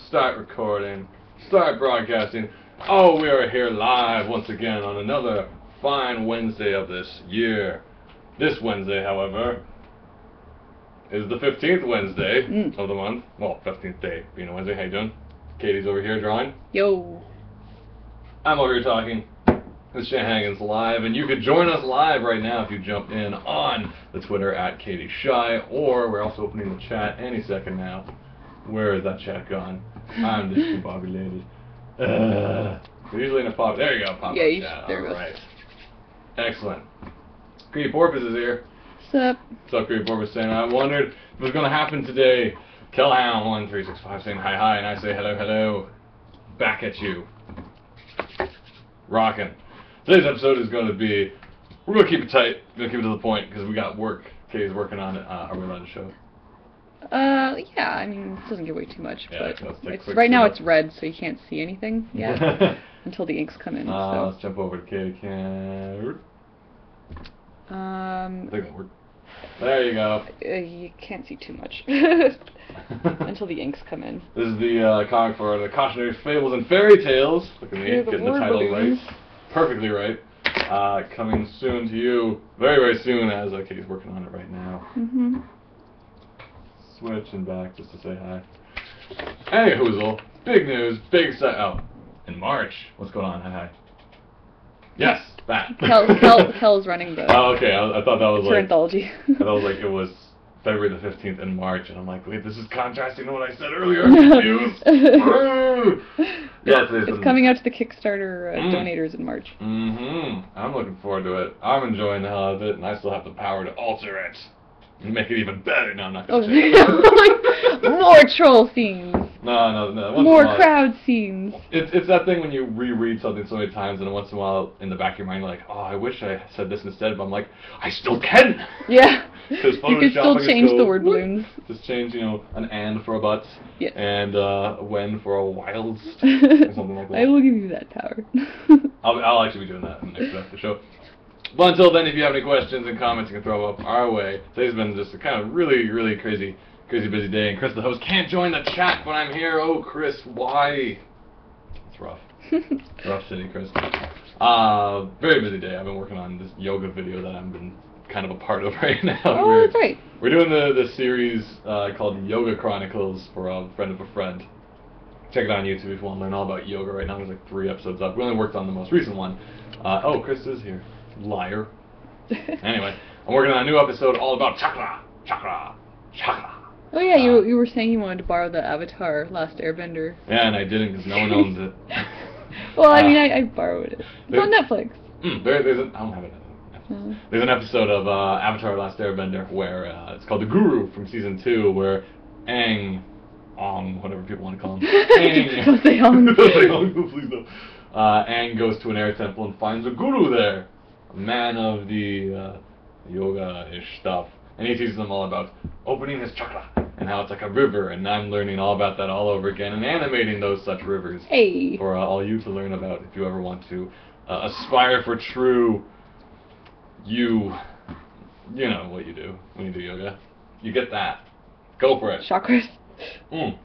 start recording, start broadcasting. Oh, we are here live once again on another fine Wednesday of this year. This Wednesday, however, is the 15th Wednesday of the month. Well, 15th day being a Wednesday. How you doing? Katie's over here drawing. Yo. I'm over here talking. This Shenanigans live, and you could join us live right now if you jump in on the Twitter at Katie Shy, or we're also opening the chat any second now. Where is that chat gone? I'm discombobulated. We're usually in a pop. There you go, pop chat. There All right. Excellent. Creepy Porpoise is here. What's up? What's up, Creepy Porpoise saying, I wondered if it was going to happen today. Kellhound1365 saying hi hi, and I say hello hello. Back at you. Rockin'. Today's episode is going to be, we're going to keep it tight, we're going to keep it to the point, because we got work. Katie's working on it. Are we allowed to show it? Yeah, I mean, it doesn't give away too much, Yeah, but right now it's red, so you can't see anything yet until the inks come in. So. Let's jump over to Katie. I think that'll work. There you go. You can't see too much until the inks come in. This is the comic for the Cautionary Fables and Fairy Tales. Look at me, getting the title right. Perfectly right. Coming soon to you, very, very soon, as Katie's working on it right now. Switching back just to say hi. Hey, Hoozle. Big news, big set. Oh, in March. What's going on? Hi, hi. Yes, that. Kel's running the. Oh, okay. I thought that was like. anthology. I thought it was like it was February the 15th in March, and I'm like, wait, this is contrasting to what I said earlier. Yeah, it's coming out to the Kickstarter donators in March. I'm looking forward to it. I'm enjoying the hell out of it, and I still have the power to alter it and make it even better. No, I'm not going to say it. More troll scenes. No. More crowd scenes. It's that thing when you reread something so many times, and once in a while, in the back of your mind, you're like, oh, I wish I said this instead, but I'm like, I still can! Yeah. You can still change the word balloons. Just change, an and for a but, and when for a whilst, or something like that. I will give you that power. I'll actually be doing that in the next after show. But until then, if you have any questions and comments, you can throw them up our way. Today's been just a kind of really, really crazy busy day, and Chris, the host, can't join the chat when I'm here. Oh, Chris, why? It's rough. Rough city, Chris. Very busy day. I've been working on this yoga video that I've been kind of a part of right now. Oh, that's right. We're doing the series called Yoga Chronicles for a friend of a friend. Check it out on YouTube if you want to learn all about yoga. Right now there's like 3 episodes up. We only worked on the most recent one. Oh, Chris is here. Liar. Anyway, I'm working on a new episode all about chakra. Oh yeah, you were saying you wanted to borrow the Avatar Last Airbender. Yeah, and I didn't because no one owns it. Well, I mean, I borrowed it. It's on Netflix. I don't have it. There's an episode of Avatar Last Airbender where it's called The Guru from season 2, where Ong, whatever people want to call him. Don't say Ong. Don't say Ong, please don't. Aang goes to an air temple and finds a guru there, a man of the yoga-ish stuff, and he teaches them all about opening his chakra and how it's like a river, and I'm learning all about that all over again and animating those such rivers for all you to learn about if you ever want to aspire for true you know what you do when you do yoga. You get that. Go for it. Chakras. Chris,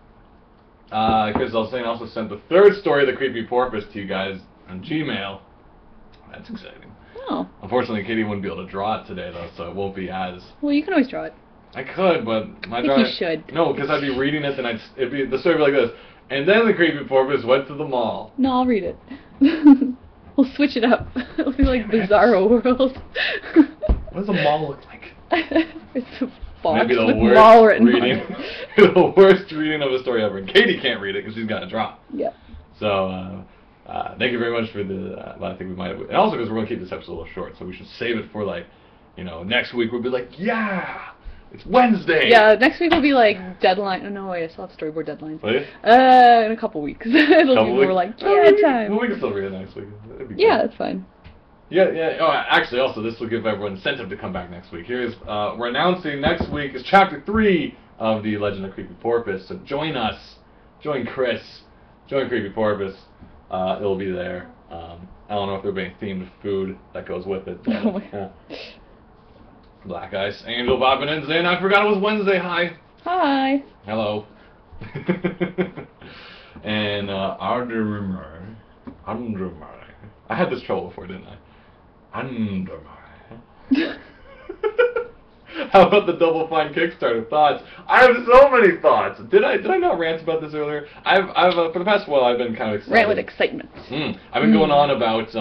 I was saying, I also sent the 3rd story of the Creepy Porpoise to you guys on Gmail. That's exciting. Oh. Unfortunately, Katie wouldn't be able to draw it today, though, so it won't be as... Well, you can always draw it. I could, but my drawing... you should. No, because I'd be reading it, then the story would be like this. And then the Creepy Porpoise went to the mall. No, I'll read it. We'll switch it up. It'll be like Bizarro World. What does a mall look like? It's a box Maybe the with worst mall written reading, the worst reading of a story ever. And Katie can't read it because she's got to draw. Yeah. So, thank you very much for the, I think we might have, and also because we're going to keep this episode a little short, so we should save it for like, next week we'll be like, yeah, it's Wednesday. Yeah, next week will be like deadline. Oh, no, wait, I still have storyboard deadlines. Will you? In a couple weeks. It'll be more like, time. Well, we can still read it next week. Yeah, that's fine. Yeah. Oh, actually, also, this will give everyone incentive to come back next week. Here's, we're announcing next week is Chapter 3 of The Legend of Creepy Porpoise. So join us, join Chris, join Creepy Porpoise. It'll be there. I don't know if there'll be any themed food that goes with it. But, Black Ice Angel popping in saying, I forgot it was Wednesday. Hi. Hi. Hello. And Ardrimmer. I had this trouble before, didn't I? Ardrimmer. How about the Double Fine Kickstarter thoughts? I have so many thoughts. Did I not rant about this earlier? I've for the past while I've been kind of excited. Rant with excitement. I've been going on about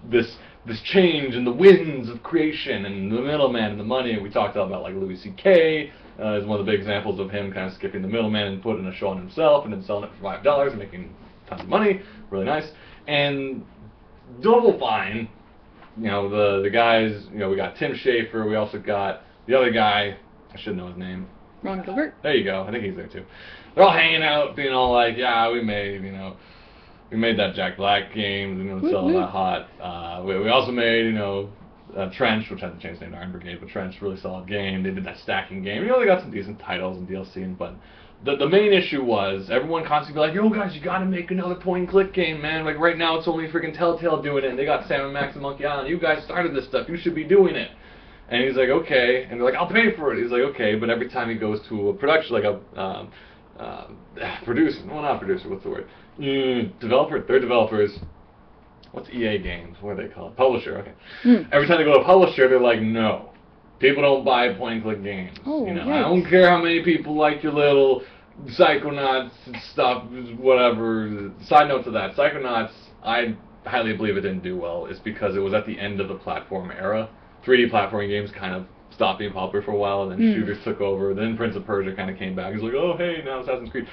this change in the winds of creation and the middleman and the money. And we talked about like Louis C.K. Is one of the big examples of him kind of skipping the middleman and putting a show on himself and then selling it for $5 and making tons of money. Really nice. And Double Fine, the guys, we got Tim Schafer. We also got the other guy, I should know his name. Ron Gilbert. There you go. I think he's there too. They're all hanging out, being all like, yeah, we made that Jack Black game, selling that hot. We also made, Trench, which had to change the name to Iron Brigade, but Trench, really solid game. They did that stacking game. They got some decent titles and DLC, but the main issue was everyone constantly like, yo guys, you gotta make another point-and-click game, man. Like right now it's only freaking Telltale doing it, and they got Sam and Max and Monkey Island. You guys started this stuff. You should be doing it. And he's like, okay. And they're like, I'll pay for it. He's like, okay. But every time he goes to a production, like producer, well, not producer, what's the word? Developer, they're developers. What's EA Games? What are they called? Publisher, okay. Every time they go to a publisher, they're like, no. People don't buy point-and-click games. I don't care how many people like your little Psychonauts stuff, whatever. Side note to that, Psychonauts, I highly believe it didn't do well. It's because it was at the end of the platform era. 3D platforming games kind of stopped being popular for a while, and then shooters took over. Then Prince of Persia kind of came back. He's like, oh, hey, now Assassin's Creed.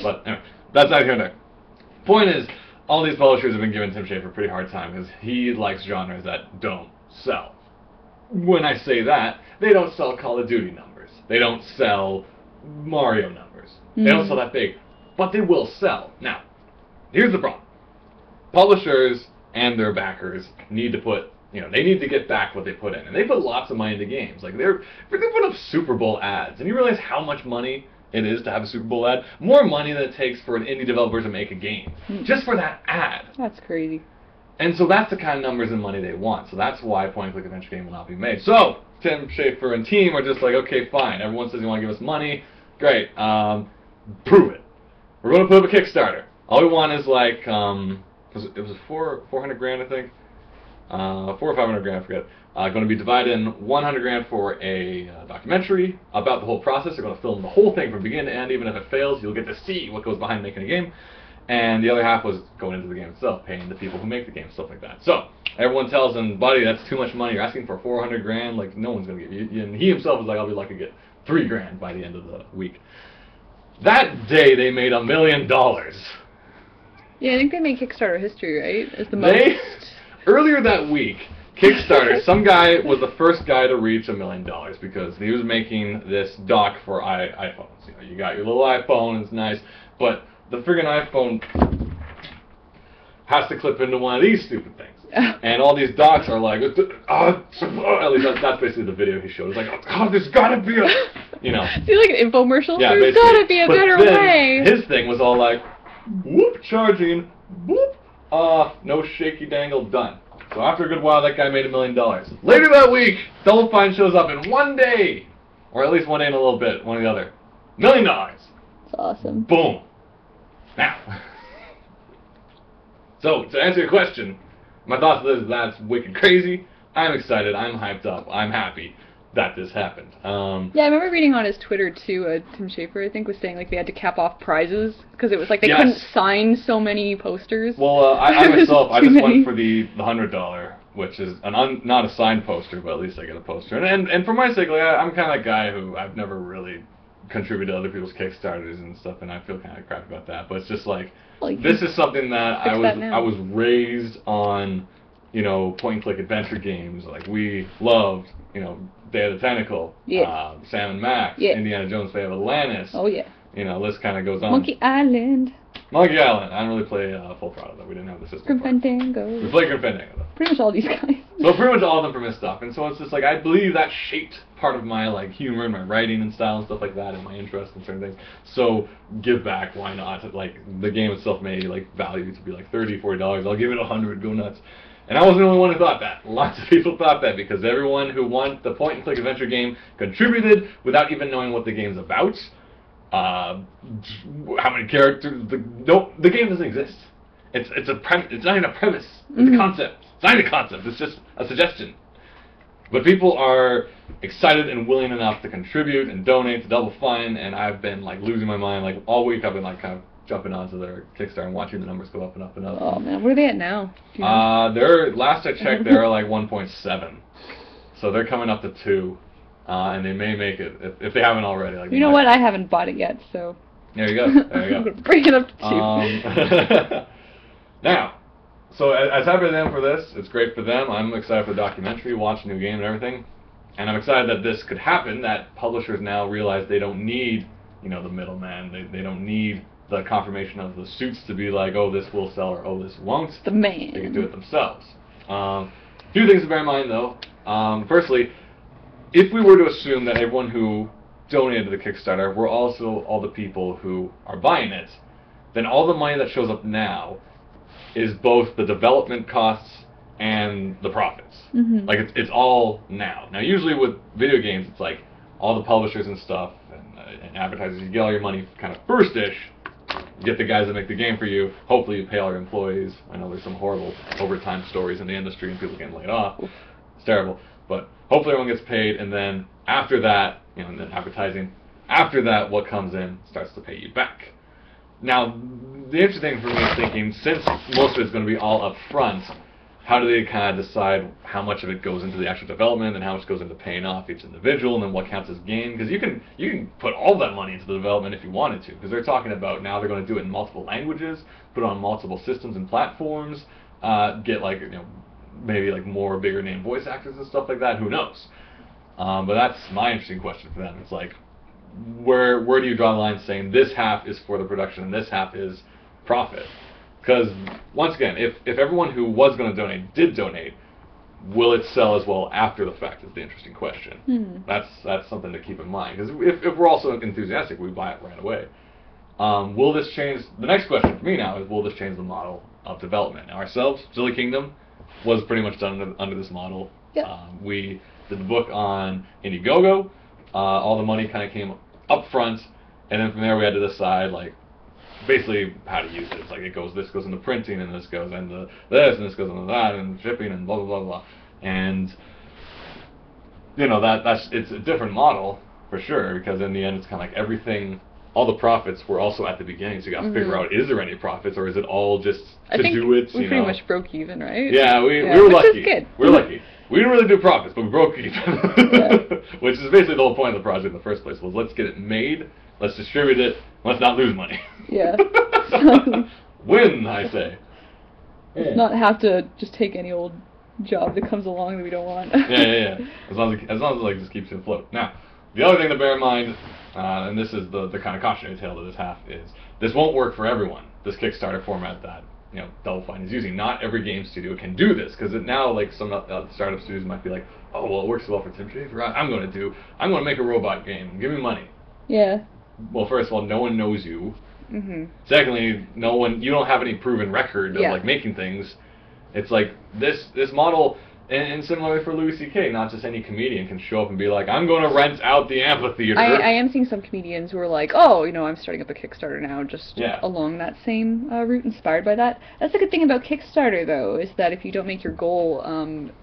But anyway, that's not here and there. Point is, all these publishers have been giving Tim Schafer a pretty hard time because he likes genres that don't sell. When I say that, they don't sell Call of Duty numbers. They don't sell Mario numbers. They don't sell that big. But they will sell. Now, here's the problem. Publishers and their backers need to put they need to get back what they put in. And they put lots of money into games. Like, they put up Super Bowl ads. And you realize how much money it is to have a Super Bowl ad? More money than it takes for an indie developer to make a game. Just for that ad. That's crazy. And so that's the kind of numbers and money they want. So that's why a point-and-click adventure game will not be made. So, Tim Schafer and team are just like, okay, fine. Everyone says you want to give us money. Great. Prove it. We're going to put up a Kickstarter. All we want is like, it was 400 grand, I think. 400 or 500 grand, I forget. Going to be divided in 100 grand for a documentary about the whole process. They're going to film the whole thing from beginning to end. Even if it fails, you'll get to see what goes behind making a game. And the other half was going into the game itself, paying the people who make the game, stuff like that. So everyone tells him, buddy, that's too much money. You're asking for 400 grand. Like, no one's going to give you. And he himself was like, I'll be lucky to get 3 grand by the end of the week. That day, they made $1 million. Yeah, I think they made Kickstarter history, right? It's the most. Earlier that week, Kickstarter, some guy was the first guy to reach $1 million because he was making this dock for iPhones. You got your little iPhone, it's nice, but the friggin' iPhone has to clip into one of these stupid things. And all these docks are like, at least that's basically the video he showed. It's like, oh, there's gotta be a, See, like an infomercial? Yeah, there's gotta be a better way. His thing was all like, whoop, charging, whoop. No shaky dangle, done. So after a good while, that guy made $1 million. Later that week, Double Fine shows up in one day, or at least one day and a little bit, one or the other. $1 million. That's awesome. Boom. Now. So, to answer your question, my thoughts is that's wicked crazy. I'm excited. I'm hyped up. I'm happy that this happened. Yeah, I remember reading on his Twitter too. Tim Schafer, I think, was saying like they had to cap off prizes because it was like they couldn't sign so many posters. Well, I myself, I just went for the $100, which is not a signed poster, but at least I get a poster. And for my sake, like I'm kind of that guy who I've never really contributed to other people's Kickstarters and stuff, and I feel kind of crap about that. But it's just like this is something that I was raised on, point-and-click adventure games. Like we loved, Day of the Tentacle, Sam and Max, Indiana Jones, Fate of Atlantis. Oh yeah. List kind of goes on. Monkey Island. Monkey Island. I didn't really play Full Throttle though. We didn't have the system. Grim Fandango. We played Grim Fandango though. Pretty much all these guys. So pretty much all of them from his stuff, and so it's just like I believe that shaped part of my like humor and my writing and style and stuff like that, and my interest in certain things. So give back, why not? Like the game itself may like value to be like $30, $40. I'll give it $100. Go nuts. And I wasn't the only one who thought that. Lots of people thought that because everyone who wanted the point-and-click adventure game contributed without even knowing what the game's about. how many characters. The game doesn't exist. It's a premise. It's not even a premise. It's a concept. It's not even a concept. It's just a suggestion. But people are excited and willing enough to contribute and donate to Double Fine, and I've been like losing my mind. Like all week, I've been like kind of jumping onto their Kickstarter and watching the numbers go up and up and up. Oh man, where are they at now? Do you know? They're last I checked, they're like 1.7, so they're coming up to 2, and they may make it if they haven't already. Like you know what? I haven't bought it yet, so. There you go. There you go. I'm gonna bring it up to 2. Now. So as happy as I am for this, it's great for them. I'm excited for the documentary, watch new game and everything, and I'm excited that this could happen. That publishers now realize they don't need, the middleman. They don't need the confirmation of the suits to be like, oh, this will sell or oh, this won't. The man. They can do it themselves. Few things to bear in mind though. Firstly, if we were to assume that everyone who donated to the Kickstarter were also all the people who are buying it, then all the money that shows up now is both the development costs and the profits. Like it's all now. Now usually with video games, it's like all the publishers and stuff and advertisers, you get all your money kind of first-ish. You get the guys that make the game for you. Hopefully you pay all your employees. I know there's some horrible overtime stories in the industry and people getting laid off. It's terrible. But hopefully everyone gets paid, and then after that, and then advertising. After that, what comes in starts to pay you back. Now, the interesting thing for me is thinking, since most of it's going to be all up front, how do they kind of decide how much of it goes into the actual development and how much goes into paying off each individual, and then what counts as gain? Because you can put all that money into the development if you wanted to, because they're talking about now they're going to do it in multiple languages, put it on multiple systems and platforms, get like maybe like more bigger name voice actors and stuff like that. Who knows? But that's my interesting question for them. It's like, where do you draw the line saying this half is for the production and this half is profit? Because once again, if everyone who was going to donate did donate, will it sell as well after the fact is the interesting question. That's something to keep in mind, because if we're also enthusiastic, we buy it right away. Will this change? The next question for me now is, will this change the model of development? Now ourselves, Silly Kingdom was pretty much done under this model. Yep. We did the book on Indiegogo. All the money kind of came up front, and then from there we had to decide like basically how to use it. It's like this goes into printing, and this goes into this, and this goes into that, and shipping, and blah blah blah blah. And it's a different model for sure, because in the end it's kind of like everything. All the profits were also at the beginning, so you got to figure out, is there any profits, or is it all just to do it? We pretty much broke even, right? Yeah, we were lucky. Which is good. We were lucky. We didn't really do profits, but we broke even. Which is basically the whole point of the project in the first place, was let's get it made, let's distribute it, let's not lose money. Yeah. Win, I say. Let's not have to just take any old job that comes along that we don't want. Yeah. As long as it like just keeps it afloat. Now, the other thing to bear in mind, and this is the kind of cautionary tale to this half, is this won't work for everyone. This Kickstarter format that Double Fine is using. Not every game studio can do this, because now like some startup studios might be like, oh well, it works well for Tim Schafer. I'm going to make a robot game. Give me money. Yeah. Well, first of all, no one knows you. Secondly, you don't have any proven record of like making things. It's like this model. And similarly for Louis C.K., not just any comedian can show up and be like, I'm going to rent out the amphitheater. I am seeing some comedians who are like, oh, I'm starting up a Kickstarter now, just along that same route, inspired by that. That's the good thing about Kickstarter, though, is that if you don't make your goal,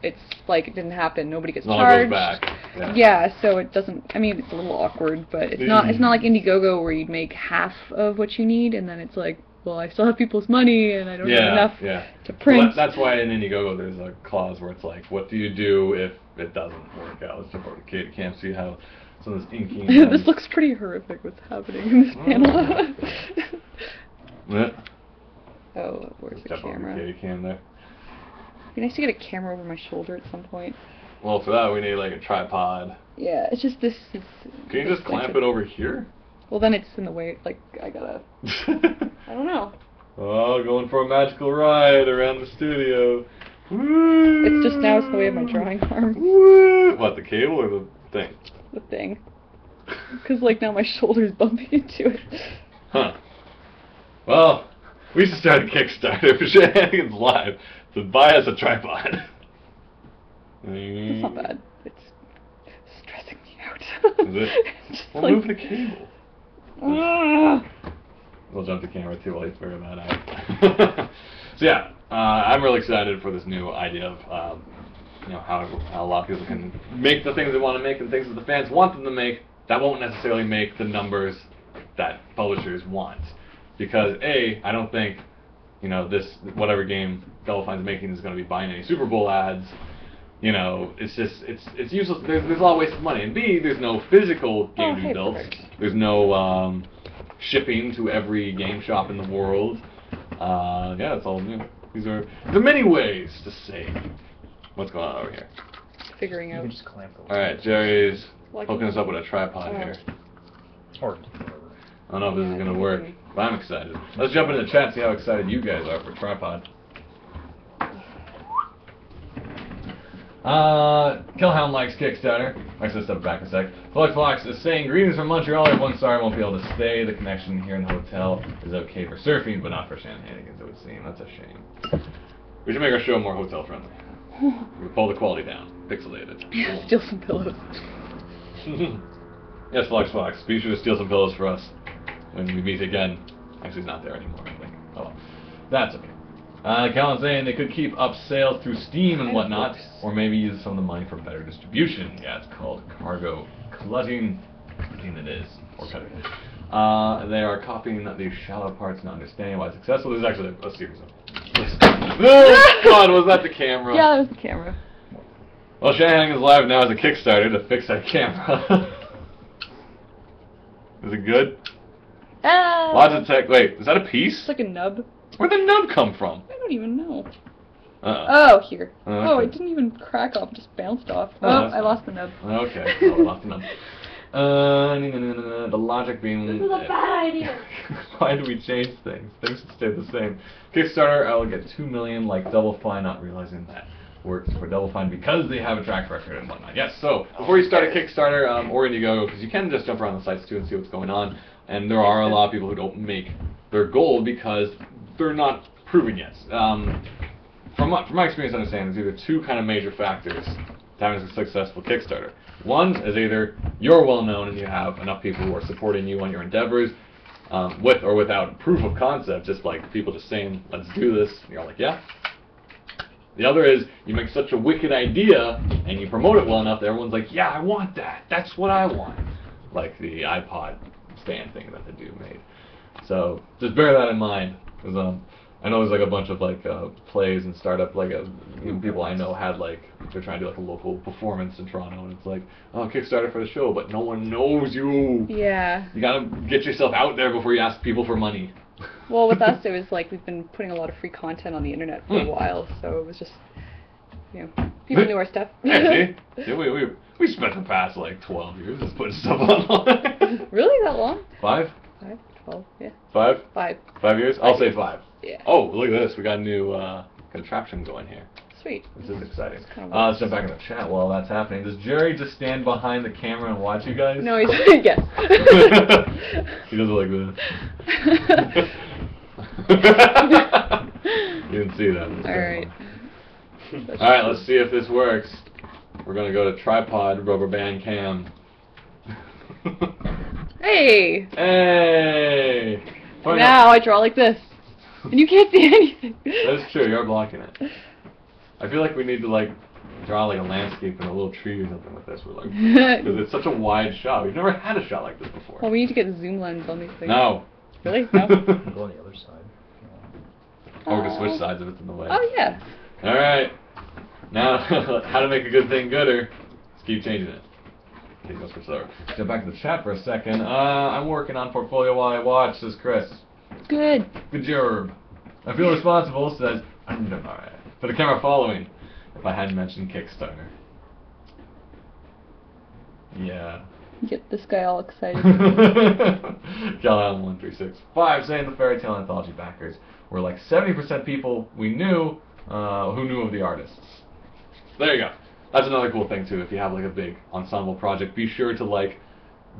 it's like it didn't happen. Nobody gets charged. Goes back. Yeah, so it doesn't. I mean, it's a little awkward, but it's not like Indiegogo where you'd make half of what you need, and then it's like, well, I still have people's money, and I don't have enough to print. Well, that's why in Indiegogo there's a clause where it's like, what do you do if it doesn't work out? Let's jump over to Kate. You can't see how some of this inking... This looks pretty horrific, what's happening in this panel. Oh, where's the camera? Over to Katie Cam there. It'd be nice to get a camera over my shoulder at some point. Well, for that we need like a tripod. Yeah, it's just this... Can you just clamp it over here? Well, then it's in the way, like, I gotta... I don't know. Oh, going for a magical ride around the studio. Woo! It's just now it's the way of my drawing arm. Woo! What, the cable or the thing? The thing. Because, like, now my shoulder's bumping into it. Huh. Well, we should start a Kickstarter for Shenanigans Live to buy us a tripod. It's not bad. It's stressing me out. Is it? Well, move the cable. We'll jump to camera too while you figure that out. So yeah, I'm really excited for this new idea of how a lot of people can make the things they want to make and things that the fans want them to make that won't necessarily make the numbers that publishers want. Because I don't think this whatever game Double Fine's making is going to be buying any Super Bowl ads. It's just it's useless. There's a lot of wasted money, and B, there's no physical game to be built. There's no shipping to every game shop in the world. Yeah, it's all new. There are many ways to save. What's going on over here? Figuring out. All right, Jerry's hooking us up with a tripod here. I don't know if this is going to work, but I'm excited. Let's jump into the chat and see how excited you guys are for tripod. Killhound likes Kickstarter. Actually, let's step back a sec. Flux is saying, greetings from Montreal. Everyone, sorry I won't be able to stay. The connection here in the hotel is okay for surfing, but not for shenanigans, it would seem. That's a shame. We should make our show more hotel friendly. We pull the quality down. Pixelated. Steal some pillows. Yes, Flux. Be sure to steal some pillows for us when we meet again. Actually, he's not there anymore, I think. Oh well. That's okay. Colin's saying they could keep up sales through Steam and whatnot, or maybe use some of the money for better distribution. Yeah, it's called cargo clutting. It is. Or cutting. They are copying the shallow parts, not understanding why it's successful. There's actually a series of Oh God, was that the camera? Yeah, that was the camera. Well, Shanahan is live now as a Kickstarter to fix that camera. Is it good? Logitech. Wait, is that a piece? It's like a nub. Where'd the nub come from? I don't even know. Oh, here. Okay. Oh, it didn't even crack off, it just bounced off. Oh, I lost the nub. Okay, well, I lost the nub. The logic being... This is a bad idea. Why do we change things? Things should stay the same. Kickstarter, I will get 2 million like Double Fine, not realizing that works for Double Fine because they have a track record and whatnot. Yes, so before you start a Kickstarter or Indiegogo, because you can just jump around the sites too and see what's going on, and there are a lot of people who don't make their goal because they're not proven yet. From my experience, understanding there's either two kind of major factors to having a successful Kickstarter. One is either you're well known and you have enough people who are supporting you on your endeavors, with or without proof of concept, just like people just saying, let's do this, and you're like, yeah. The other is you make such a wicked idea and you promote it well enough that everyone's like, yeah, I want that. That's what I want. Like the iPod stand thing that the dude made. So just bear that in mind, because I know there's like a bunch of like plays and startup even people I know had they're trying to do like a local performance in Toronto, and it's like, oh, Kickstarter for the show, but no one knows you. Yeah. You gotta get yourself out there before you ask people for money. Well, with us, it was like we've been putting a lot of free content on the internet for a while, so it was just, people knew our stuff. Yeah, see? We spent the past 12 years just putting stuff online. Really? That long? 5? 5, 12, yeah. 5? 5. 5 years? I'll say 5. Yeah. Oh, look at this. We got a new contraption going here. Sweet. This is exciting. Let's jump back in the chat while that's happening. Does Jerry just stand behind the camera and watch you guys? No, he's... yes. He does it like this. You didn't see that. Alright. Alright, let's see if this works. We're going to go to tripod rubber band cam. Hey! Hey! Now I draw like this. And you can't see anything. That's true, you're blocking it. I feel like we need to draw a landscape and a little tree or something with this. Because it's such a wide shot. We've never had a shot like this before. Well, we need to get zoom lens on these things. No. Really? No? Go on the other side. Or we can switch sides if it's in the way. Oh, yeah. Alright. Now, how to make a good thing gooder. Let's keep changing it. Okay, go for slower. Jump back to the chat for a second. I'm working on portfolio while I watch, says Chris. Good. Good job. I feel responsible, says alright. For the camera following, if I hadn't mentioned Kickstarter. Yeah. Get this guy all excited. Calhoun1365 saying the fairy tale anthology backers were 70% people we knew who knew of the artists. There you go. That's another cool thing too. If you have a big ensemble project, be sure to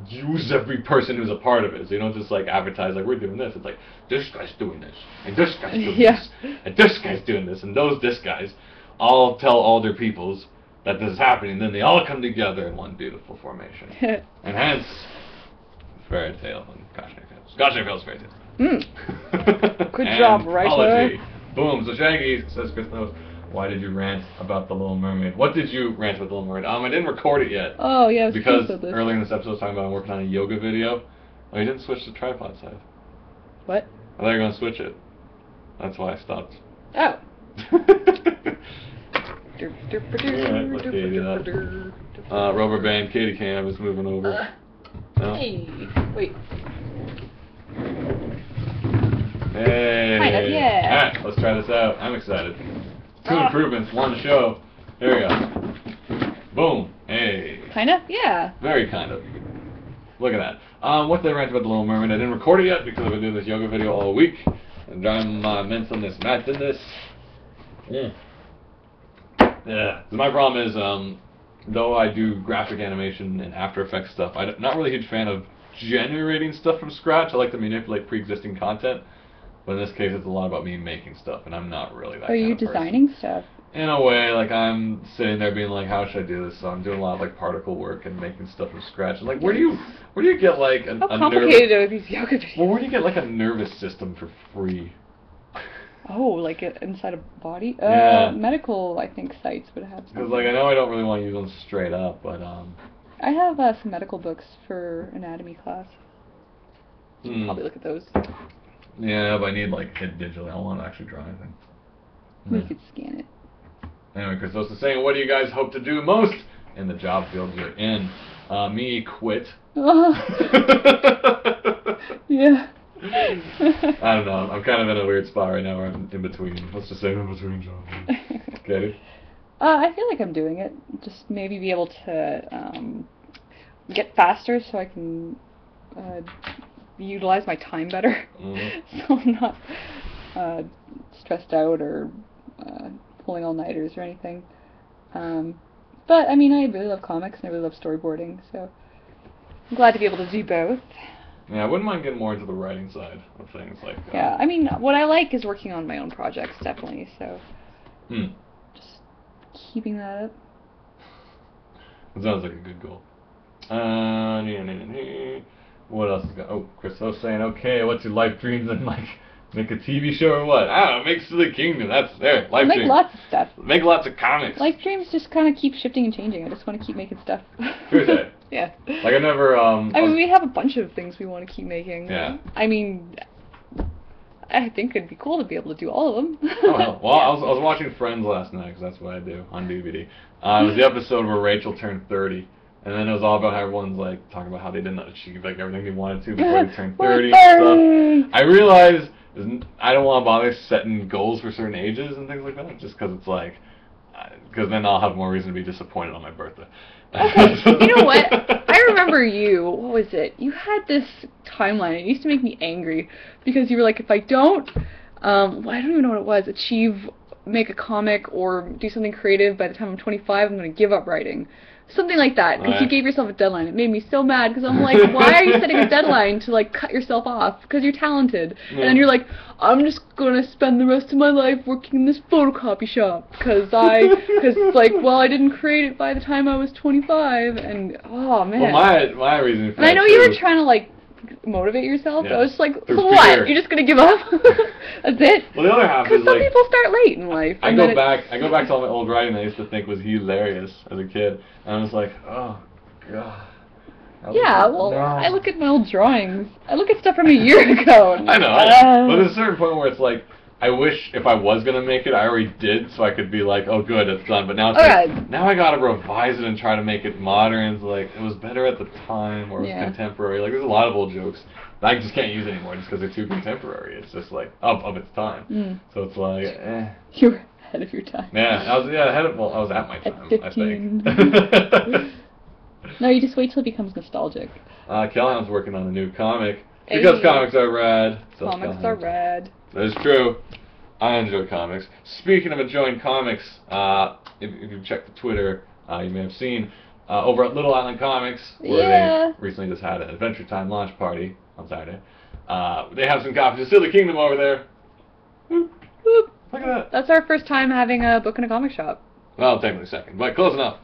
use every person who's a part of it. So you don't just advertise we're doing this. It's this guy's doing this, and this guy's doing this, and this guy's doing this, and this guys all tell all their peoples that this is happening. Then they all come together in one beautiful formation. And hence, fairy tale and cautionary tales. Cautionary tales, fairy tales. Good job, writer. Boom. So Shaggy says, Chris knows, why did you rant about The Little Mermaid? What did you rant about The Little Mermaid? I didn't record it yet. Oh, yeah. Because earlier in this episode I was talking about I'm working on a yoga video. Oh, you didn't switch the tripod side. What? I thought you were going to switch it. That's why I stopped. Oh. Rubber band, Katie Cam is moving over. No? Hey, wait. Hey. Kind of, yeah. Alright, let's try this out. I'm excited. 2 improvements, 1 to show. Here we go. Boom. Hey. Kinda? Yeah. Very kind of. Look at that. What did I rant about The Little Mermaid? I didn't record it yet because I've been doing this yoga video all week. And driving my mentalness, madness. Yeah. So my problem is, though I do graphic animation and After Effects stuff, I'm not really a huge fan of generating stuff from scratch. I like to manipulate pre-existing content. But in this case, it's a lot about me making stuff, and I'm not really that kind of person. Are you designing stuff? In a way, like I'm sitting there being like, how should I do this? So I'm doing a lot of like particle work and making stuff from scratch. And like, where do you get like a complicated are these yoga videos? Well, where do you get like a nervous system for free? Oh, like inside a body? Yeah. Medical, I think, sites would have. Because like I know I don't really want to use them straight up, but I have some medical books for anatomy class. You should probably look at those. Yeah, but I need like it digitally. I don't want to actually draw anything. We could scan it. Anyway, Christos is saying, what do you guys hope to do most in the job field you're in? Me quit. Yeah. I don't know. I'm kind of in a weird spot right now where I'm in between. Let's just say I'm in between jobs. Katie? I feel like I'm doing it. Just maybe be able to get faster so I can utilize my time better. So I'm not stressed out or pulling all-nighters or anything. But, I mean, I really love comics and I really love storyboarding, so I'm glad to be able to do both. Yeah, I wouldn't mind getting more into the writing side of things. Like yeah, I mean, what I like is working on my own projects, definitely, so just keeping that up. That sounds like a good goal. What else is got? Oh, Christos saying, okay, what's your life dreams and like make a TV show or what? I don't know, make Silly Kingdom. That's there. Life dreams. Make lots of stuff. Make lots of comics. Life dreams just kind of keep shifting and changing. I just want to keep making stuff. Who's that? Yeah. Like I never. I mean, we have a bunch of things we want to keep making. Yeah. I mean, I think it'd be cool to be able to do all of them. Oh hell. Well, yeah. I was watching Friends last night because that's what I do on DVD. It was the episode where Rachel turned 30. And then it was all about how everyone's like talking about how they didn't achieve like everything they wanted to before they turned 30 and stuff. I realized I don't want to bother setting goals for certain ages and things like that, just because it's like, because then I'll have more reason to be disappointed on my birthday. Okay, you know what? I remember you. What was it? You had this timeline. It used to make me angry because you were like, if I don't, I don't even know what it was, make a comic or do something creative by the time I'm 25, I'm going to give up writing. Something like that, because you gave yourself a deadline. It made me so mad, because I'm like, why are you setting a deadline to, like, cut yourself off? Because you're talented. Yeah. And then you're like, I'm just going to spend the rest of my life working in this photocopy shop, because I didn't create it by the time I was 25, and, oh, man. Well, my reason for and I know you were trying to, like, motivate yourself, but I was just like, so what? You're just going to give up? That's it? Well, the other half is, because some people start late in life. I go back to all my old writing I used to think was hilarious as a kid, and I was like, oh, God. Yeah, well, I look at my old drawings. I look at stuff from a year ago. I know. But there's a certain point where it's like, I wish if I was going to make it, I already did, so I could be like, oh, good, it's done. But now it's like, now I got to revise it and try to make it modern. It's like, it was better at the time, or it was contemporary. Like, there's a lot of old jokes that I just can't use anymore just because they're too contemporary. It's just like, of its time. So it's like, eh. You were ahead of your time. Yeah, I was at my time, at 15. I think. No, you just wait till it becomes nostalgic. Callahan's working on a new comic. Because comics are rad. Comics are rad. That is true. I enjoy comics. Speaking of enjoying comics, if you check the Twitter, you may have seen over at Little Island Comics, where they recently just had an Adventure Time launch party on Saturday. They have some copies of Silly Kingdom over there. Whoop, whoop. Look at that. That's our first time having a book in a comic shop. Well, technically second, but close enough.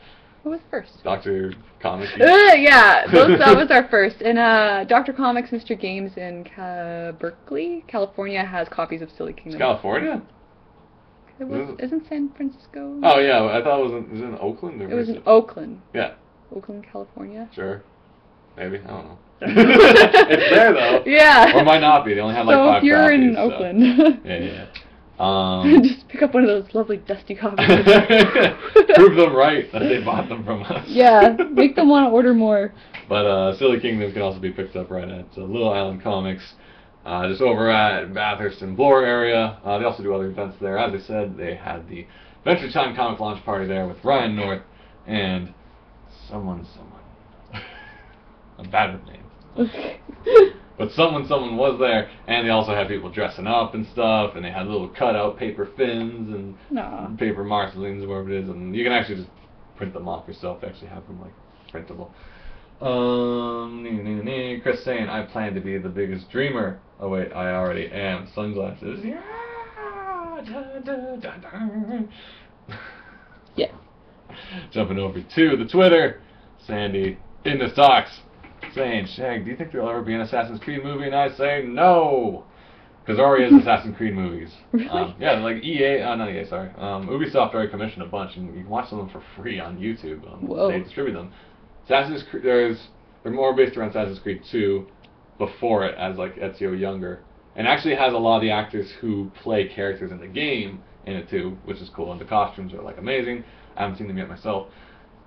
What was first? Dr. Comics. Yeah, that was our first. And Dr. Comics, Mr. Games in Berkeley, California, has copies of Silly Kingdom. California? Isn't San Francisco? Oh yeah, I thought it was in Oakland. Or it was in Oakland. Yeah. Oakland, California. Sure. Maybe, I don't know. It's there though. Yeah. Or it might not be. They only have like 5 copies. So if you're in Oakland. Yeah. Just pick up one of those lovely dusty copies. Prove them right that they bought them from us. Yeah, make them want to order more. But Silly Kingdom can also be picked up right at Little Island Comics, just over at Bathurst and Bloor area. They also do other events there. As I said, they had the Adventure Time comic launch party there with Ryan North and someone. I'm bad with names. But someone was there, and they also had people dressing up and stuff, and they had little cutout paper fins and paper marcelines or whatever it is, and you can actually just print them off yourself. They actually have them like printable. Chris saying, I plan to be the biggest dreamer. Oh wait, I already am. Sunglasses. Yeah. Yeah. Jumping over to the Twitter, Sandy in the stocks saying, Shag, do you think there'll ever be an Assassin's Creed movie? And I say no, because there already is Assassin's Creed movies. Really? Yeah, like not EA, sorry. Ubisoft already commissioned a bunch, and you can watch them for free on YouTube. Whoa. They distribute them. Assassin's Creed, they're more based around Assassin's Creed 2 before it, as like Ezio younger, and actually has a lot of the actors who play characters in the game in it too, which is cool. And the costumes are like amazing. I haven't seen them yet myself.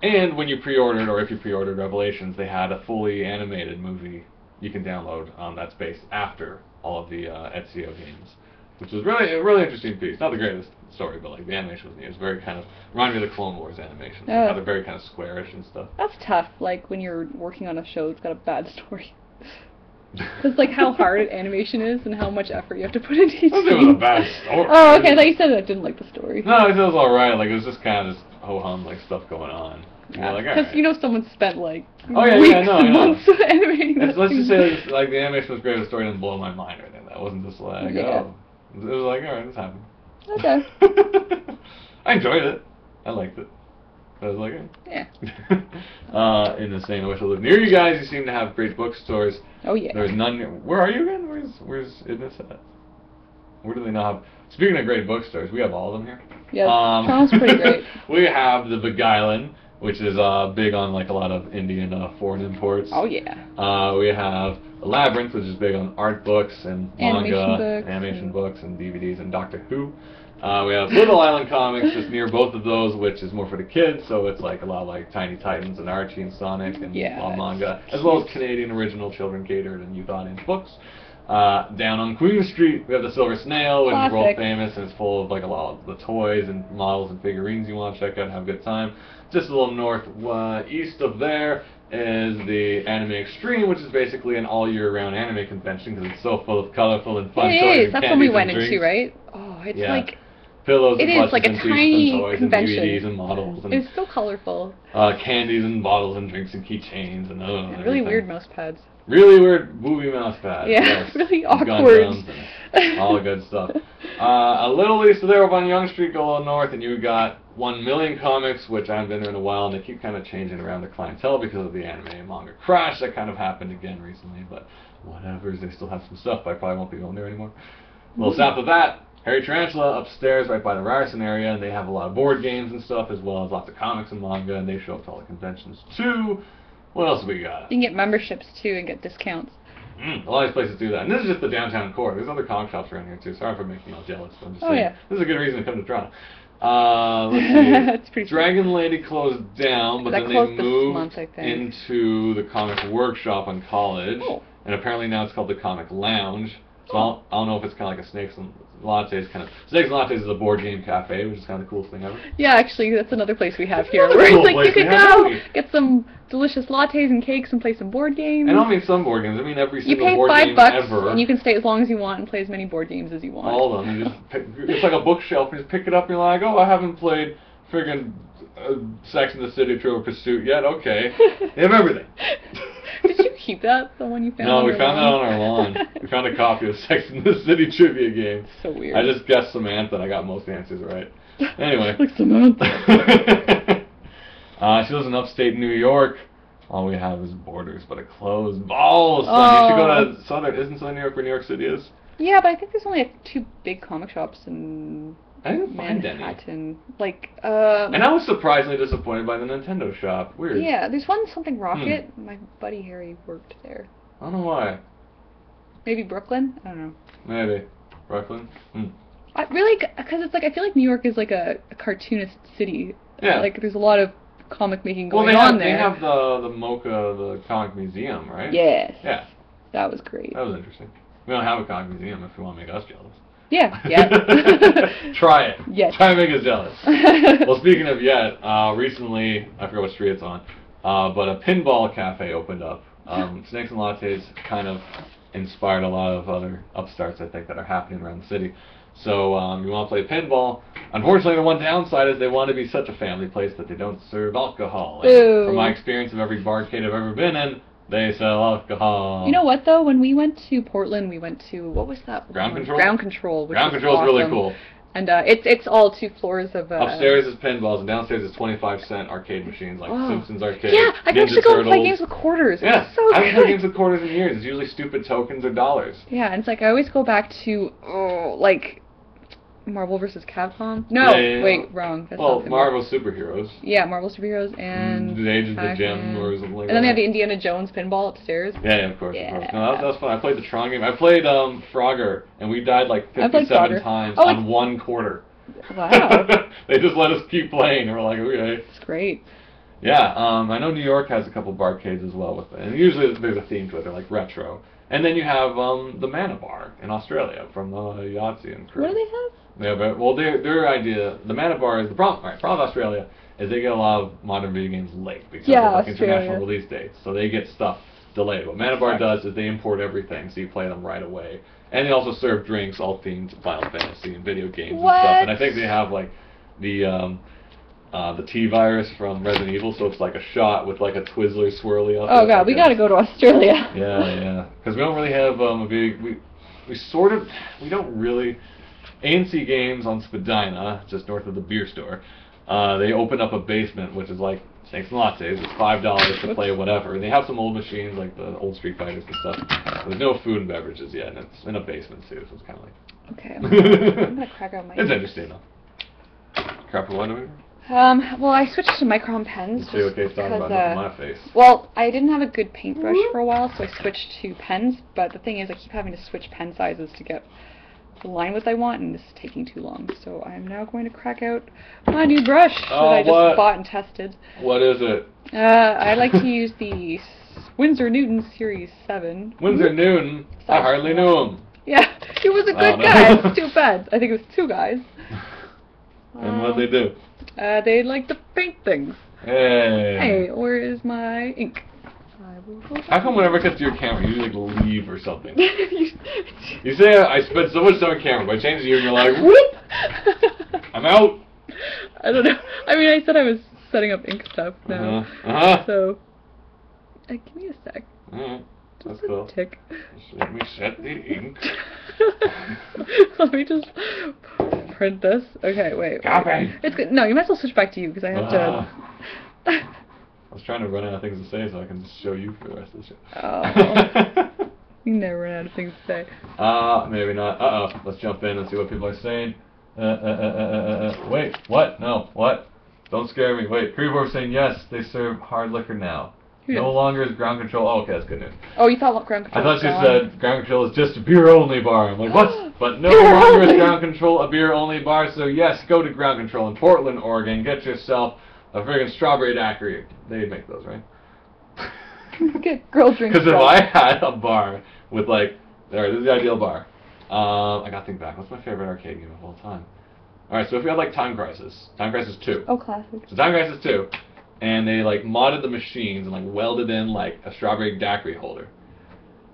And when you pre-ordered, or if you pre-ordered Revelations, they had a fully animated movie you can download that's based after all of the Ezio games, which was really a really interesting piece. Not the greatest story, but like the animation was neat. It was very kind of reminded me of the Clone Wars animation. Oh. How they're very kind of squarish and stuff. That's tough. Like when you're working on a show that's got a bad story. Because like how hard animation is and how much effort you have to put into each I think it was a bad story. Oh, okay. I thought you said I didn't like the story. No, it was alright. Like it was just kind of just ho-hum like stuff going on. Yeah, like, because you know someone spent like weeks and months animating this let's thing. just say like the animation was great, the story didn't blow my mind or anything. That wasn't just like oh, it was like alright, this happened. Okay. I enjoyed it. I liked it. I was like, yeah. In the same, I wish I lived near you guys. You seem to have great bookstores. Oh yeah. There's none. Where are you again? Where's Idnis at? Where do they not have? Speaking of great bookstores, we have all of them here. Yeah, Toronto's pretty great. We have the Beguiling, which is big on like a lot of Indian foreign imports. Oh yeah. We have the Labyrinth, which is big on art books and manga, animation books and DVDs and Doctor Who. We have Little Island Comics just near both of those, which is more for the kids, so it's like a lot like Tiny Titans and Archie and Sonic and manga, as well as Canadian original children catered and youth audience books. Down on Queen Street, we have the Silver Snail, which is world famous, and it's full of like a lot of the toys and models and figurines you want to check out and have a good time. Just a little northeast of there is the Anime Extreme, which is basically an all-year-round anime convention because it's so full of colorful and fun toys. It is. That's what we went into, right? Oh, it's like pillows and it is like a tiny and toys convention. And DVDs and models. And it's so colorful. Candies and bottles and drinks and keychains and really weird mouse pads. Really weird movie mouse pads. Yeah, yes. really awkward. And all the good stuff. A little east of there over on Young Street, go a little north, and you got 1 Million Comics, which I haven't been there in a while, and they keep kind of changing around the clientele because of the anime and manga crash that kind of happened again recently, but whatever, they still have some stuff, but I probably won't be going there anymore. A little south of that, Harry Tarantula upstairs right by the Ryerson area, and they have a lot of board games and stuff, as well as lots of comics and manga, and they show up to all the conventions too. What else have we got? You can get memberships too and get discounts. A lot of these places do that. And this is just the downtown core. There's other comic shops around here too. Sorry for making you all jealous, but I'm just saying. This is a good reason to come to Toronto. Let's see. It's pretty Dragon Lady closed down, but then they moved into the Comic Workshop on College. Oh. And apparently now it's called the Comic Lounge. So I don't know if it's kind of like a Snakes and Lattes kind of. Snakes and Lattes is a board game cafe, which is kind of the coolest thing ever. Yeah, actually, that's another place we have here. Where it's like you could go get some delicious lattes and cakes and play some board games. And I don't mean some board games. I mean every single board game $5 ever. and you can stay as long as you want and play as many board games as you want. All of them. You just it's like a bookshelf. You just pick it up and you're like, oh, I haven't played friggin' Sex and the City Trivial Pursuit yet. Okay. They have everything. Did you keep that, the one you found? No, we found that on our lawn. We found a copy of Sex and the City trivia game. So weird. I just guessed Samantha and I got most answers right. Anyway. Like Samantha. She lives in upstate New York. All we have is Borders, but a closed balls. You should go to Southern. Isn't Southern New York where New York City is? Yeah, but I think there's only like 2 big comic shops in I didn't find any. Manhattan. Like, And I was surprisingly disappointed by the Nintendo shop. Weird. Yeah, there's one something Rocket. My buddy Harry worked there. I don't know why. Maybe Brooklyn? I don't know. Maybe. Brooklyn? Really, because it's like, I feel like New York is like a cartoonist city. Yeah. Like, there's a lot of comic making going on there. They have the MoCA, the comic museum, right? Yes. Yeah. That was great. That was interesting. We don't have a comic museum if you want to make us jealous. Yeah, yeah. Try it. Yes. Try and make us jealous. Well, speaking of yet, recently, I forgot what street it's on, but a pinball cafe opened up. Snakes and Lattes kind of inspired a lot of other upstarts, I think, that are happening around the city. So you want to play pinball. Unfortunately, the one downside is they want to be such a family place that they don't serve alcohol. And from my experience of every barcade I've ever been in, they sell alcohol. You know what, though? When we went to Portland, we went to, what was that? Ground Control? Ground Control. Ground Control is really cool. And it's all 2 floors of... Upstairs is pinballs, and downstairs is 25-cent arcade machines, like Simpsons Arcade, Yeah, I can actually go and play games with quarters. Yeah, it's so I haven't good. played games with quarters in years. It's usually stupid tokens or dollars. Yeah, and it's like, I always go back to, like... Marvel vs. Capcom? No, wait, wrong. That's well, Marvel Superheroes. Yeah, Marvel Superheroes and... The Age of the Gem or something like that. And then they have the Indiana Jones pinball upstairs. Yeah, of course. Of course. No, that was fun. I played the Tron game. I played Frogger, and we died like 57 times on 1 quarter. Wow. They just let us keep playing, and we're like, okay. It's great. Yeah, I know New York has a couple barcades as well with it, and usually there's a theme to it. They're like retro. And then you have the Mana Bar in Australia from the Yahtzee and crew. What do they have? Yeah, but well, their idea, the Mana Bar is the problem. Right, problem with Australia is they get a lot of modern video games late because of like international release dates, so they get stuff delayed. What Mana Bar does is they import everything, so you play them right away, and they also serve drinks, all themed to Final Fantasy and video games and stuff. And I think they have like the T-virus from Resident Evil, so it's like a shot with like a Twizzler swirly up. Oh god, we gotta go to Australia. Yeah, because we don't really have a big. We don't really. ANC Games on Spadina, just north of the beer store, they opened up a basement, which is like Snakes and Lattes. It's $5 to play whatever. And they have some old machines, like the old Street Fighters and stuff. There's no food and beverages yet, and it's in a basement too, so it's kind of like... Okay, I'm gonna crack out my... It's interesting, though. Crap for what, over? Well, I switched to Micron pens. Let's see what Kate's talking about in my face. Well, I didn't have a good paintbrush for a while, so I switched to pens, but the thing is, I keep having to switch pen sizes to get the line width I want, and this is taking too long. So I'm now going to crack out my new brush that I just bought and tested. What is it? I like to use the Winsor Newton Series 7. Winsor Newton? I hardly knew him. Yeah, he was a good guy. It's 2 pens. I think it was 2 guys. And what'd they do? They like to paint things. Hey. Hey, where is my ink? How come whenever it gets to your camera, you like leave or something? You say I spent so much time on camera, but I change the year and you're like, whoop! I'm out! I don't know. I mean, I said I was setting up ink stuff now. So, give me a sec. That's cool. Tick. Let me set the ink. Let me just print this. Okay, wait. Copy! It's good. No, you might as well switch back to you, because I have to... I was trying to run out of things to say so I can just show you for the rest of the show. Oh. You never run out of things to say. Maybe not. Uh-oh. Let's jump in and see what people are saying. Wait, what? No, what? Don't scare me. Wait, Creebor's saying yes, they serve hard liquor now. No longer is Ground Control... Oh, okay, that's good news. Oh, you thought Ground Control I thought you said Ground Control is just a beer-only bar. I'm like, what? But no longer is Ground Control a beer-only bar, so yes, go to Ground Control in Portland, Oregon. Get yourself a friggin' strawberry daiquiri. They make those, right? Get girl drinks. Because if I had a bar with like... Alright, this is the ideal bar. I gotta think back. What's my favorite arcade game of all time? Alright, so if we had like Time Crisis 2. Oh, classic. So Time Crisis 2. And they like modded the machines and like welded in like a strawberry daiquiri holder.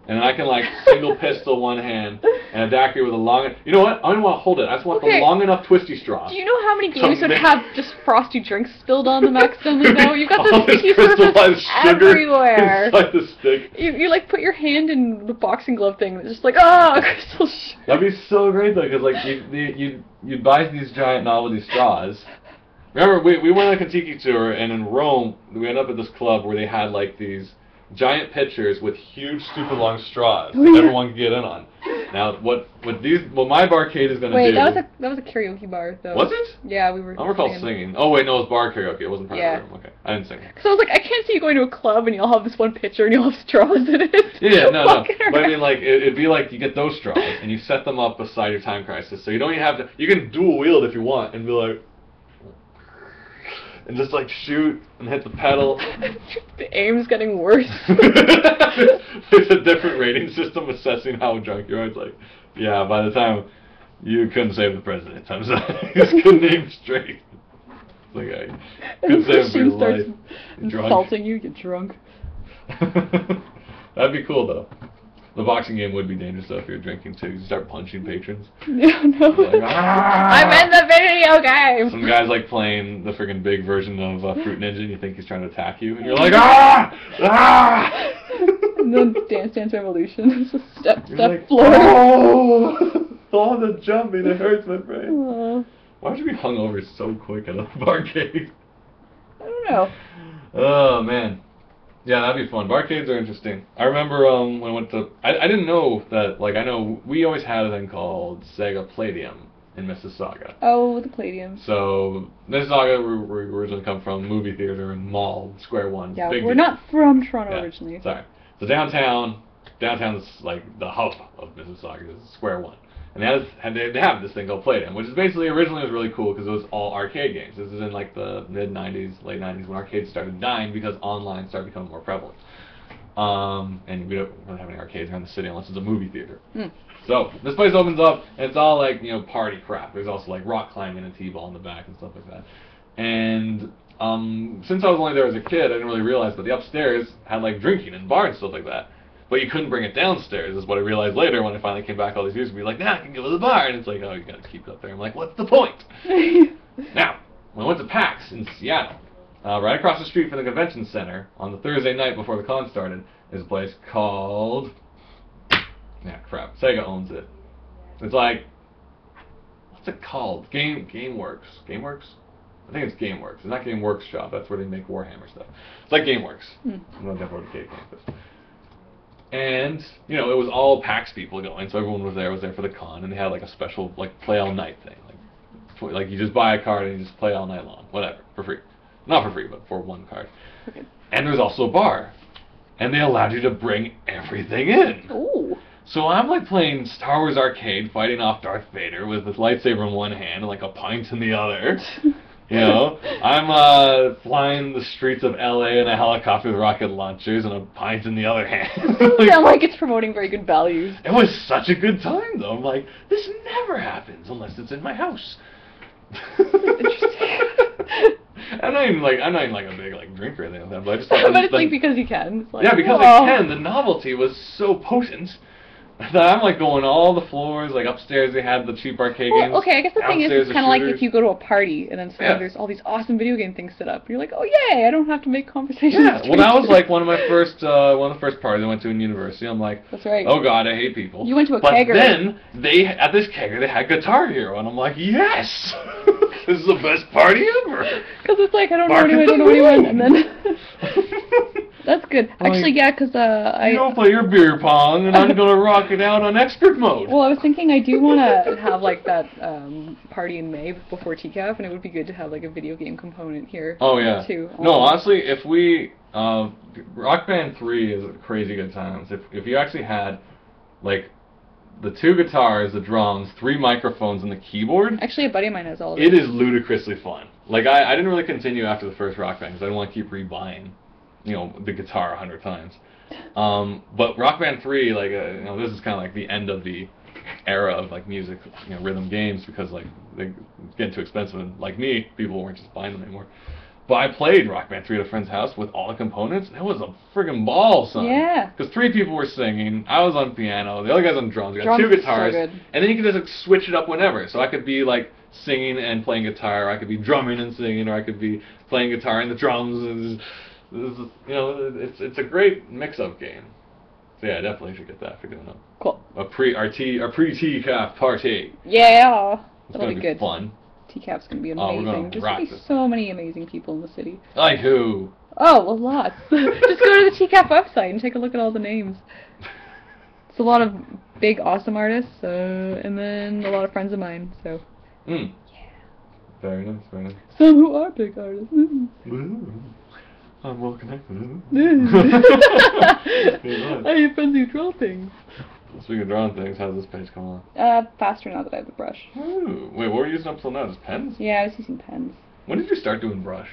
And then I can like single pistol one hand and a daiquiri with a long... You know what? I don't want to hold it. I just want the long enough twisty straw. Do you know how many games would have just frosty drinks spilled on them accidentally though? You've got the sticky surface everywhere. Inside the stick. You like put your hand in the boxing glove thing and it's just like, crystal sugar. That'd be so great though, because like you'd buy these giant novelty straws. Remember, we went on a Kentucky tour, and in Rome, we ended up at this club where they had like these giant pitchers with huge, stupid long straws that everyone could get in on. Now, what my barcade is going to do... Wait, that was a karaoke bar, though. Was it? Yeah, we were. I don't recall singing. Oh wait, no, it was bar karaoke. It wasn't private room. Okay, I didn't sing. So I was like, I can't see you going to a club and you'll have this one pitcher and you'll have straws in it. Yeah, no. But I mean, like, it'd be like you get those straws and you set them up beside your Time Crisis, so you don't even have to. You can dual wield if you want and be like. And just like shoot and hit the pedal. The aim's getting worse. There's a different rating system assessing how drunk you are. It's like, yeah, by the time you couldn't save the president, I'm sorry. You just couldn't aim straight. It's like, I couldn't save him for your life. Insulting you, you're drunk. That'd be cool though. The boxing game would be dangerous though if you're drinking too. You start punching patrons. Yeah, no. Like, I'm in the video game! Some guy's like playing the friggin' big version of Fruit Ninja and you think he's trying to attack you. And you're like, ah! Ah! And then Dance Dance Revolution. It's a step like, floor. Oh! All the jumping, it hurts my brain. Why'd you be hungover so quick at a barcade? I don't know. Oh, man. Yeah, that'd be fun. Barcades are interesting. I remember when I went to... I didn't know that, like, I know we always had a thing called Sega Palladium in Mississauga. Oh, the Palladium. So, Mississauga, where we originally come from, movie theater and mall, Square One. Yeah, we're not from Toronto originally. Sorry. So downtown is like the hub of Mississauga, is Square One. And they have this thing called Palladium, which is basically originally was really cool because it was all arcade games. This is in like the mid-90s, late 90s when arcades started dying because online started becoming more prevalent. And we don't really have any arcades around the city unless it's a movie theater. So this place opens up and it's all like, you know, party crap. There's also like rock climbing and t-ball in the back and stuff like that. And since I was only there as a kid, I didn't really realize, but the upstairs had like drinking and bar and stuff like that. But you couldn't bring it downstairs, is what I realized later when I finally came back all these years to be like, nah, I can go to the bar. And it's like, oh, you gotta keep it up there. I'm like, what's the point? Now, when I went to PAX in Seattle, right across the street from the convention center, on the Thursday night before the con started, is a place called... Yeah, crap. Sega owns it. It's like... What's it called? GameWorks. GameWorks? I think it's GameWorks. It's not Game Workshop. That's where they make Warhammer stuff. It's like GameWorks. I'm not that 40K campus. And, you know, it was all PAX people going, so everyone was there for the con, and they had like a special, like, play all night thing. Like you just buy a card and you just play all night long. Whatever. For free. Not for free, but for one card. Okay. And there's also a bar. And they allowed you to bring everything in. Ooh. So I'm like playing Star Wars Arcade, fighting off Darth Vader with his lightsaber in one hand and like a pint in the other. You know, I'm flying the streets of LA in a helicopter with rocket launchers and a pint in the other hand. Doesn't sound like it's promoting very good values. It was such a good time, though. I'm like, this never happens unless it's in my house. Interesting. I'm not even like a big like drinker or anything like that, but I just thought. But it's like because you can. It's like, yeah, because I can. The novelty was so potent. I'm like going all the floors, like upstairs they had the cheap arcade games. Okay, I guess the thing is, it's kind of like if you go to a party and then suddenly there's all these awesome video game things set up. And you're like, oh yay, I don't have to make conversation. Yeah, well that was like one of the first parties I went to in university. I'm like, that's right. Oh god, I hate people. You went to a But kegger. then at this kegger they had Guitar Hero, and I'm like, yes, this is the best party ever. Because it's like I don't know anyone, and then. That's good. Actually, yeah, because you don't play your beer pong, and I'm gonna rock it out on expert mode. Well, I was thinking I do want to have like that party in May before TCAF, and it would be good to have like a video game component here. Oh yeah. Too. No, honestly, if we Rock Band 3 is crazy good times. If you actually had like the 2 guitars, the drums, 3 microphones, and the keyboard. Actually, a buddy of mine has all of it. It is ludicrously fun. Like I didn't really continue after the first Rock Band because I didn't want to keep rebuying. You know, the guitar 100 times. But Rock Band 3, like, you know, this is kind of like the end of the era of like music, you know, rhythm games because like they get too expensive and like me, people weren't just buying them anymore. But I played Rock Band 3 at a friend's house with all the components. And it was a friggin' ball, son. Yeah. Because 3 people were singing. I was on piano. The other guy's on drums. We got 2 guitars. So good. And then you could just like, switch it up whenever. So I could be like singing and playing guitar. Or I could be drumming and singing. Or I could be playing guitar and the drums. You know, it's a great mix-up game. So yeah, definitely should get that if you're doing it. Cool. A pre-TCAF party. Yeah. It's gonna be fun. TCAF's going to be Oh, we're amazing. gonna There's rock going to be this. so many amazing people in the city. Like who? Oh, well, lots. Just go to the TCAF website and take a look at all the names. It's a lot of big, awesome artists, and then a lot of friends of mine, so. Mm. Yeah. Very nice, very nice. Some who are big artists. I'm well connected. I have friends who draw things. Speaking of drawing things, how's this page come on? Faster now that I have the brush. Ooh. Wait, what were you using up till now? Just pens? Yeah, I was using pens. When did you start doing brush?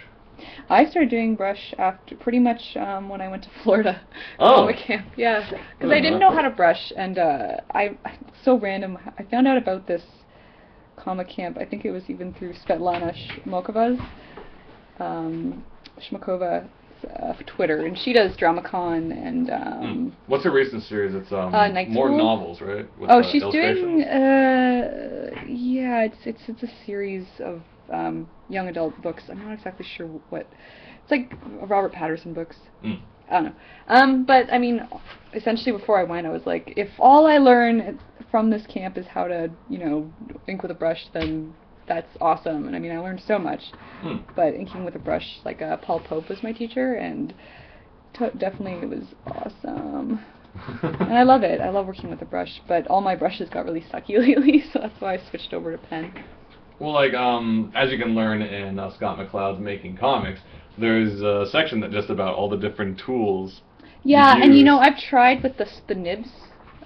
I started doing brush after pretty much when I went to Florida comic camp. Yeah, because I didn't know how to brush, and so random. I found out about this comic camp. I think it was even through Svetlana Shmakova's Twitter, and she does DramaCon and. What's her recent series? It's Night more School? Novels, right? With, she's doing. Yeah, it's a series of young adult books. I'm not exactly sure what. It's like Robert Patterson books. I don't know. But I mean, essentially, before I went, I was like, if all I learn from this camp is how to, ink with a brush, then that's awesome. And I mean, I learned so much. But inking with a brush, like Paul Pope was my teacher, and definitely it was awesome. And I love it. I love working with a brush. But all my brushes got really sucky lately, so that's why I switched over to pen. Well, like, as you can learn in Scott McCloud's Making Comics, there's a section that just about all the different tools. Yeah, and I've tried with the nibs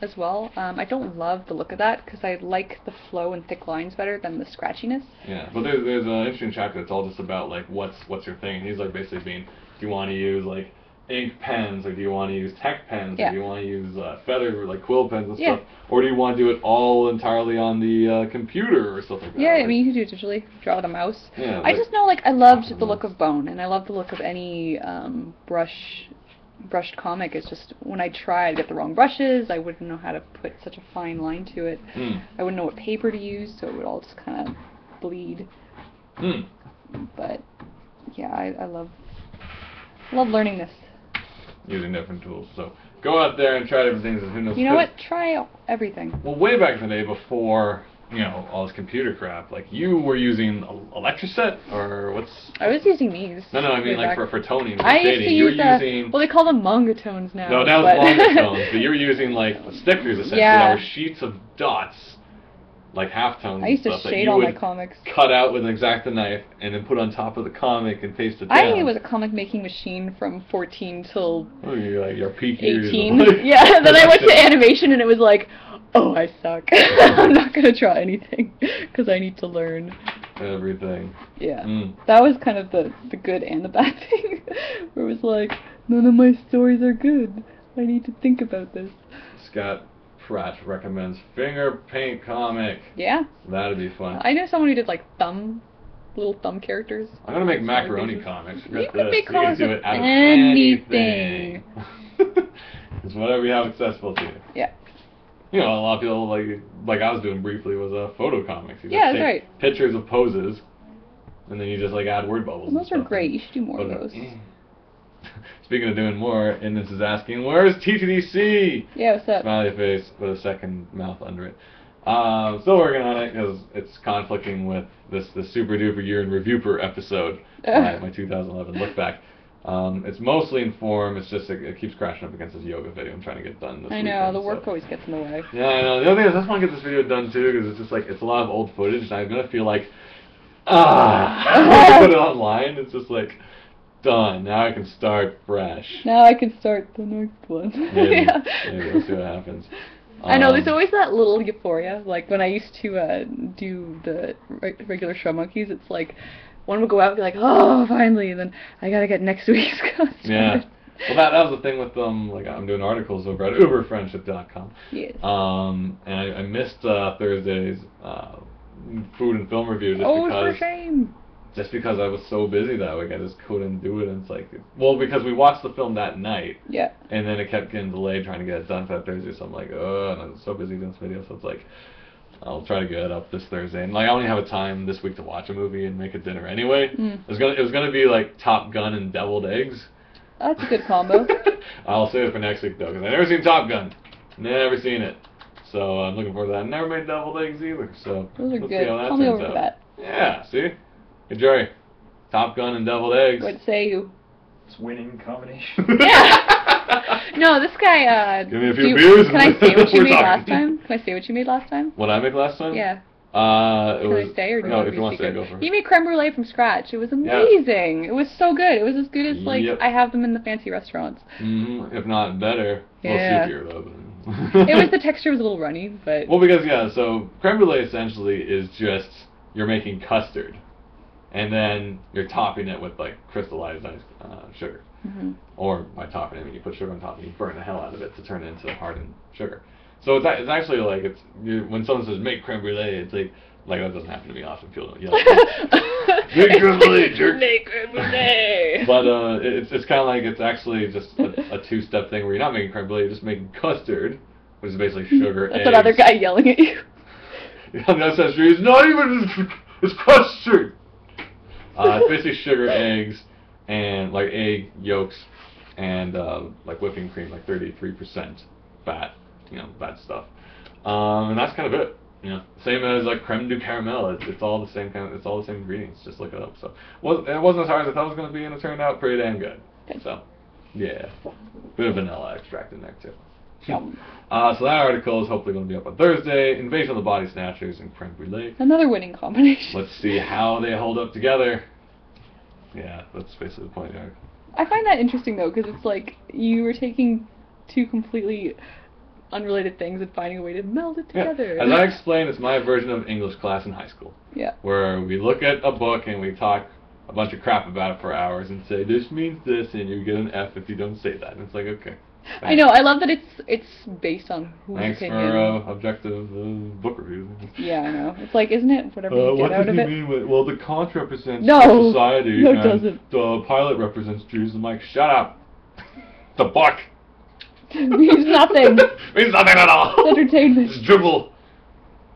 as well. I don't love the look of that because I like the flow and thick lines better than the scratchiness. Yeah, but there's an interesting chapter that's all just about, like, what's your thing. And he's, like, basically being, do you want to use, like, ink pens, or do you want to use tech pens, or do you want to use feather, like quill pens and stuff, or do you want to do it all entirely on the computer or stuff like that? Yeah, I mean, you can do it digitally, draw with a mouse. Yeah, I just know, like, I loved the look of bone, and I love the look of any brushed comic. It's just, when I try, I'd get the wrong brushes, I wouldn't know how to put such a fine line to it, I wouldn't know what paper to use, so it would all just kind of bleed. But, yeah, I love learning this. Using different tools. So go out there and try different things, and who knows. You know what? Try everything. Well, way back in the day, before all this computer crap, like, you were using Electroset, or what's? I was using these. No, I mean like for toning. I used to use using. Well, they call them manga tones now. No, that was manga tones, but you were using like stickers essentially. Yeah. That were sheets of dots, like halftones. I used to shade all my comics. Cut out with an X-Acto knife and then put on top of the comic and paste it down. I was a comic making machine from 14 till your peak 18. Yeah, then I went to animation and it was like, oh, I suck. I'm not going to try anything because I need to learn everything. Yeah. That was kind of the good and the bad thing. Where it was like, none of my stories are good. I need to think about this. Scott Pratt recommends finger paint comic. Yeah. That'd be fun. I know someone who did like little thumb characters. I'm gonna make macaroni comics. You can make comics do with it out of anything. It's whatever you have accessible to you. Yeah. A lot of people like I was doing briefly was photo comics. You yeah, just that's right. Pictures of poses, and then you just like add word bubbles. Those are great. You should do more of those. Speaking of doing more, Innes is asking, where's TTDC? Yeah, what's up? Smiley face with a second mouth under it. Still working on it because it's conflicting with this super duper year in review per episode. My 2011 look back. It's mostly in form. It's just it keeps crashing up against this yoga video I'm trying to get done this weekend. I know, the work always gets in the way. Yeah, I know. The other thing is I just want to get this video done too because it's just like it's a lot of old footage and I'm gonna feel like put it online. It's just like. Done. Now I can start fresh. Now I can start the next one. Maybe we'll see what happens. I know, there's always that little euphoria. Like, when I used to do the regular show monkeys, it's like, one would go out and be like, oh, finally, and then I gotta get next week's costume. Yeah. Well, that was the thing with like I'm doing articles over at uberfriendship.com. Yes. And I missed Thursday's food and film review just because... for shame. Just because I was so busy that week, I just couldn't do it. And it's like, well, because we watched the film that night. Yeah. And then it kept getting delayed trying to get it done for that Thursday. So I'm like, oh, and I was so busy doing this video. So it's like, I'll try to get it up this Thursday. And like, I only have a time this week to watch a movie and make a dinner anyway. It was gonna be like Top Gun and deviled eggs. That's a good combo. I'll save it for next week though, because I've never seen Top Gun. Never seen it. So I'm looking forward to that. Never made deviled eggs either, so those are let's good. see how that Call me turns over out. for that. Yeah, see? Hey, Jerry, Top Gun and deviled eggs. What say you? It's winning combination. Yeah. No, this guy. Give me a few beers. Can I say what you we're made talking. last time? Can I say what you made last time? What I made last time? Yeah. Can I say or do no? you If you want to say, go for it. He made creme brulee from scratch. It was amazing. Yeah. It was so good. It was as good as like I have them in the fancy restaurants. If not better. Yeah. A little soupier though. It was the texture was a little runny, but. Well, because so creme brulee essentially is just you're making custard, and then you're topping it with like crystallized sugar. Or by topping it, I mean you put sugar on top and you burn the hell out of it to turn it into hardened sugar. So it's actually like when someone says make creme brulee, it's like that doesn't happen to me often. People yell. Make creme brulee, jerk. Make creme brulee. But it's kind of like it's actually just a two-step thing where you're not making creme brulee, you're just making custard, which is basically sugar. That's eggs. another guy yelling at you. That's it's not even it's custard. It's basically sugar, eggs, and like egg yolks, and like whipping cream, like 33% fat. That stuff. And that's kind of it. Same as like creme de caramel. It's all the same it's all the same ingredients. Just look it up. So it wasn't as hard as I thought it was going to be, and it turned out pretty damn good. So yeah, bit of vanilla extract in there too. So that article is hopefully going to be up on Thursday. Invasion of the Body Snatchers and creme brulee. Another winning combination. Let's see how they hold up together. Yeah, that's basically the point of the article. I find that interesting though, because it's like you were taking two completely unrelated things and finding a way to meld it together. Yeah. As I explained, it's my version of English class in high school. Yeah. Where we look at a book and we talk a bunch of crap about it for hours and say this means this and you get an F if you don't say that. And it's like, okay. Thanks. I know. I love that it's based on whose Thanks opinion. for objective book reviews. Yeah, I know. It's like, isn't it whatever you get out of it? What does he mean with, well, the conch represents No. society No, it and doesn't. the pilot represents Jews. I'm like, shut up. The book. Means nothing. Means nothing at all. It's entertainment. It's dribble.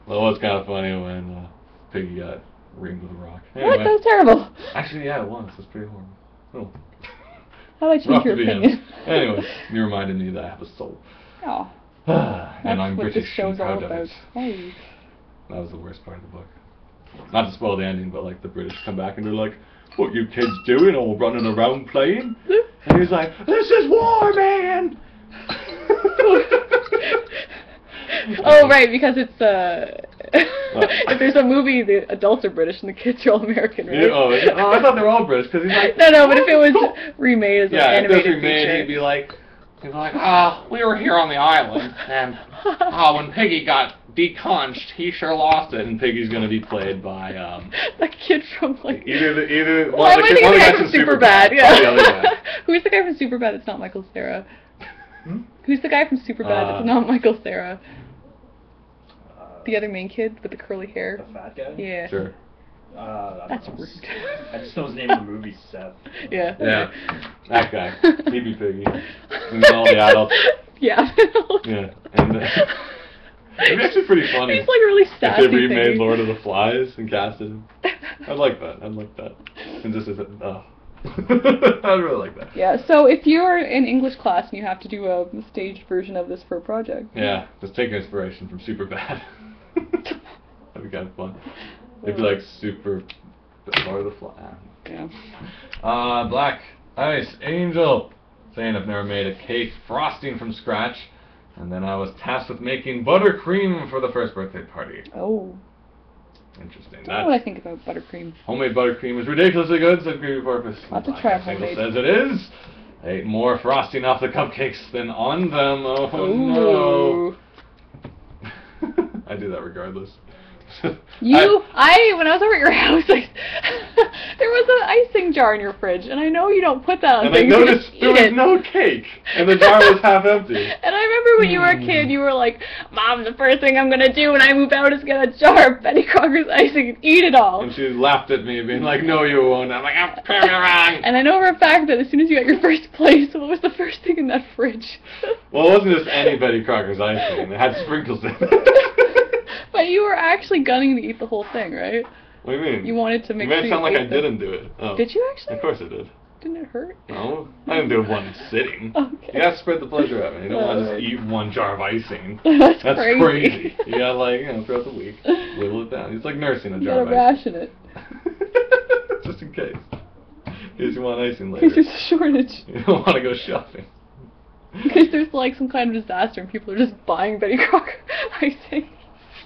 Well, it was kind of funny when Piggy got reamed with a rock. Anyway. What? That was terrible. Actually, yeah, it was. It was pretty horrible. Oh. How do I change your opinion? Anyway, you reminded me that I have a soul. Oh. And I'm what British this show's and all proud of about. it. Hey. That was the worst part of the book. Not to spoil the ending, but like the British come back and they're like, "What you kids doing? All running around playing?" And he's like, "This is war, man." Oh right, because it's if there's a movie, the adults are British and the kids are all American, right? Yeah, I thought they were all British because he's like. No, but if it was remade as an animated if it was remade, feature. he'd be like, we were here on the island, and when Piggy got deconched, he sure lost it, and Piggy's gonna be played by that kid from like either one of the guys from Superbad. Yeah. The other guy. Who's the guy from Superbad? It's not Michael Cera. Who's the guy from Superbad? It's not Michael Cera. The other main kid with the curly hair. The fat guy? Yeah. Sure. That's rude. I just know his name in the movie, Seth. Yeah. Yeah. That guy. He'd be Piggy. And then all the adults. Yeah. Yeah. And it'd be actually pretty funny. He's like really sassy. If they remade Lord of the Flies and casted him. I'd like that. And just as I'd really like that. Yeah, so if you're in English class and you have to do a staged version of this for a project. Yeah, just take inspiration from Superbad. That'd be kind of fun. It'd be like Super Lord of the Flies. Yeah. Black Ice Angel saying I've never made a cake frosting from scratch, and then I was tasked with making buttercream for the first birthday party. Oh. Interesting. I don't know what I think about buttercream. Homemade buttercream is ridiculously good, said Creepy Porpoise. I'll have to try homemade. Says it is. I ate more frosting off the cupcakes than on them. Oh Ooh. no. I do that regardless. When I was over at your house, there was an icing jar in your fridge, and I know you don't put that on and things. I noticed there was no cake, and the jar was half empty. And I remember when you were a kid, you were like, "Mom, the first thing I'm gonna do when I move out is get a jar of Betty Crocker's icing and eat it all." And she laughed at me, being like, "No, you won't." I'm like, "I'm proving it wrong." And I know for a fact that as soon as you got your first place, what was the first thing in that fridge? Well, it wasn't just any Betty Crocker's icing. It had sprinkles in it. But you were actually gunning to eat the whole thing, right? What do you mean? You wanted to make You made sure it sound you like I ate didn't do it. Oh. Did you actually? Of course I did. Didn't it hurt? No, I didn't do one sitting. Okay. You gotta spread the pleasure of it. You don't want to just eat one jar of icing. That's crazy. You gotta, like, you know, throughout the week, whittle it down. It's like nursing a jar of icing. You gotta ration it. Just in case. In case you want icing later. In case there's a shortage. You don't want to go shopping. In case there's, like, some kind of disaster and people are just buying Betty Crocker icing.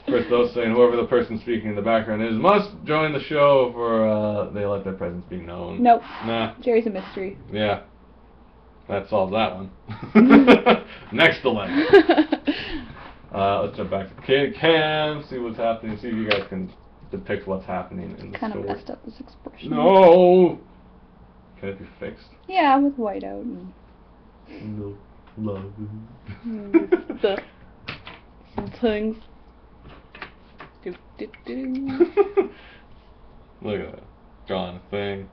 First, those saying whoever the person speaking in the background is must join the show for they let their presence be known. Nope. Nah. Jerry's a mystery. Yeah. That solves that one. Next dilemma. Let's jump back to Kid Cam, see what's happening, see if you guys can depict what's happening in the kind story. of messed up this expression. No! Can it be fixed? Yeah, with whiteout and... No love. the things. Look at that. Drawing a thing.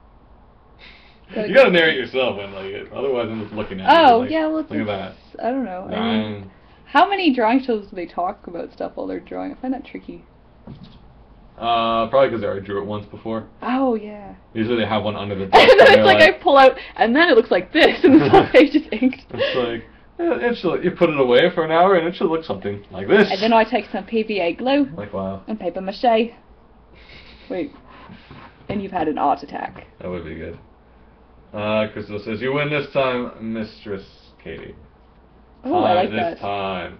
Gotta You gotta narrate yourself when like it. Otherwise I'm just looking at you. Oh, Like, yeah, well, look at that. I don't know. I mean, how many drawing shows do they talk about stuff while they're drawing? I find that tricky. Probably because they already drew it once before. Oh, yeah. Usually they have one under the desk. And then and it's like I pull out, and then it looks like this, and the whole page is inked. It's like, it should, you put it away for an hour, and it should look something like this. And then I take some PVA glue. Like, wow. And paper mache. Wait. And you've had an art attack. That would be good. Crystal says, you win this time, Mistress Katie. Oh, I like this that. time.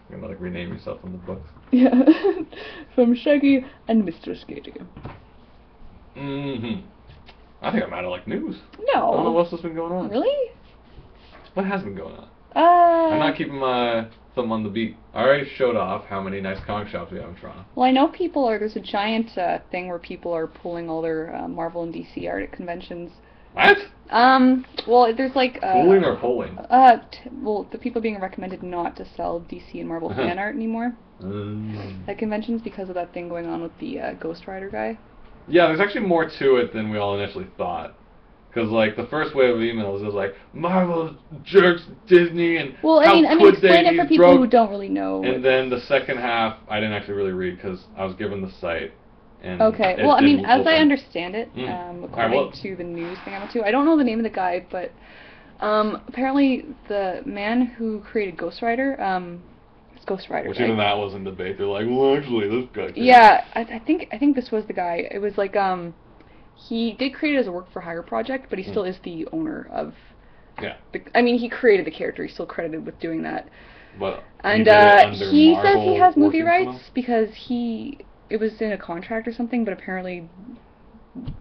You're gonna like rename yourself in the books. Yeah. From Shaggy and Mistress Katie. Mm-hmm. I think I'm out of like news. No. I don't know what else has been going on. Really? What has been going on? I'm not keeping my thumb on the beat. I already showed off how many nice comic shops we have in Toronto. Well, I know people are, there's a giant thing where people are pulling all their Marvel and DC art at conventions. What? Well, there's like... Pulling or pulling? Well, the people being recommended not to sell DC and Marvel fan art anymore at conventions because of that thing going on with the Ghost Rider guy. Yeah, there's actually more to it than we all initially thought. Because, like, the first wave of emails was like, Marvel jerks Disney, and well, how I mean, explain it for people who don't really know. And then the second half, I didn't actually really read because I was given the site. And okay, well, I mean, as I understand it, according to the news thing I went to, I don't know the name of the guy, but apparently the man who created Ghost Rider, it's Ghost Rider, which right? even that was in debate. They're like, well, actually, this guy did. Yeah, I think this was the guy. It was like, he did create it as a work-for-hire project, but he still is the owner of... Yeah. I mean, he created the character. He's still credited with doing that. But and he says he has movie rights because it was in a contract or something, but apparently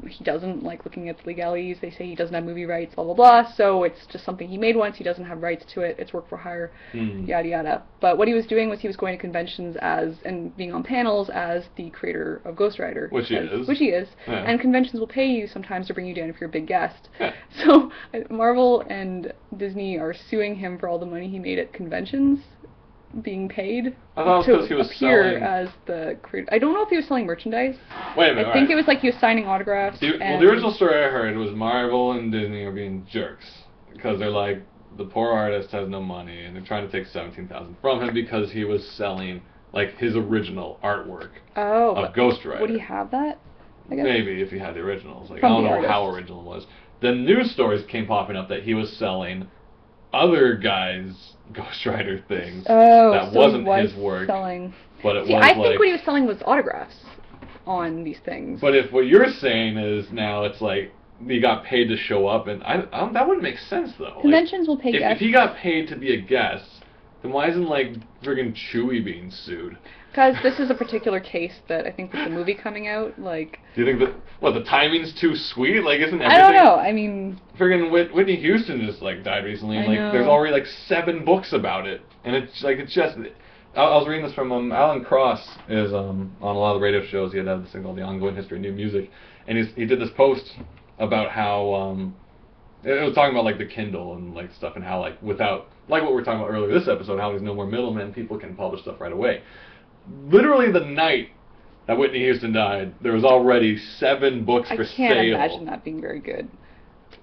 he doesn't, like, looking at the legalities, they say he doesn't have movie rights, blah, blah, blah, so it's just something he made once, he doesn't have rights to it, it's work for hire, yada, yada. But what he was doing was he was going to conventions and being on panels as the creator of Ghost Rider. Which he is. Yeah. And conventions will pay you sometimes to bring you down if you're a big guest. Yeah. So Marvel and Disney are suing him for all the money he made at conventions being paid to he was appear selling... as the creator. I don't know if he was selling merchandise. Wait a minute, I think it was like he was signing autographs. The original story I heard was Marvel and Disney are being jerks because they're like, the poor artist has no money and they're trying to take $17,000 from him because he was selling like his original artwork of Ghost Rider. Would he have that? I guess? Maybe if he had the originals. Like, I don't know how original it was. Then news stories came popping up that he was selling other guys' Ghost Rider things that wasn't his work. But it was I think what he was selling was autographs on these things. But if what you're saying is now it's like he got paid to show up, and that wouldn't make sense though. Conventions will pay guests. If he got paid to be a guest, then why isn't like friggin' Chewie being sued? Because this is a particular case that I think with the movie coming out, like... Do you think that, the timing's too sweet? Like, isn't everything... I don't know, I mean... Friggin' Whitney Houston just, like, died recently, and, like, there's already, like, 7 books about it. And it's, like, it's just... I was reading this from, Alan Cross is, on a lot of the radio shows. He had this thing called The Ongoing History of New Music. And he did this post about how, it was talking about, like, the Kindle and, like, stuff, and how, like, without... Like what we were talking about earlier this episode, how there's no more middlemen, people can publish stuff right away. Literally the night that Whitney Houston died, there was already 7 books for sale. I can't imagine that being very good.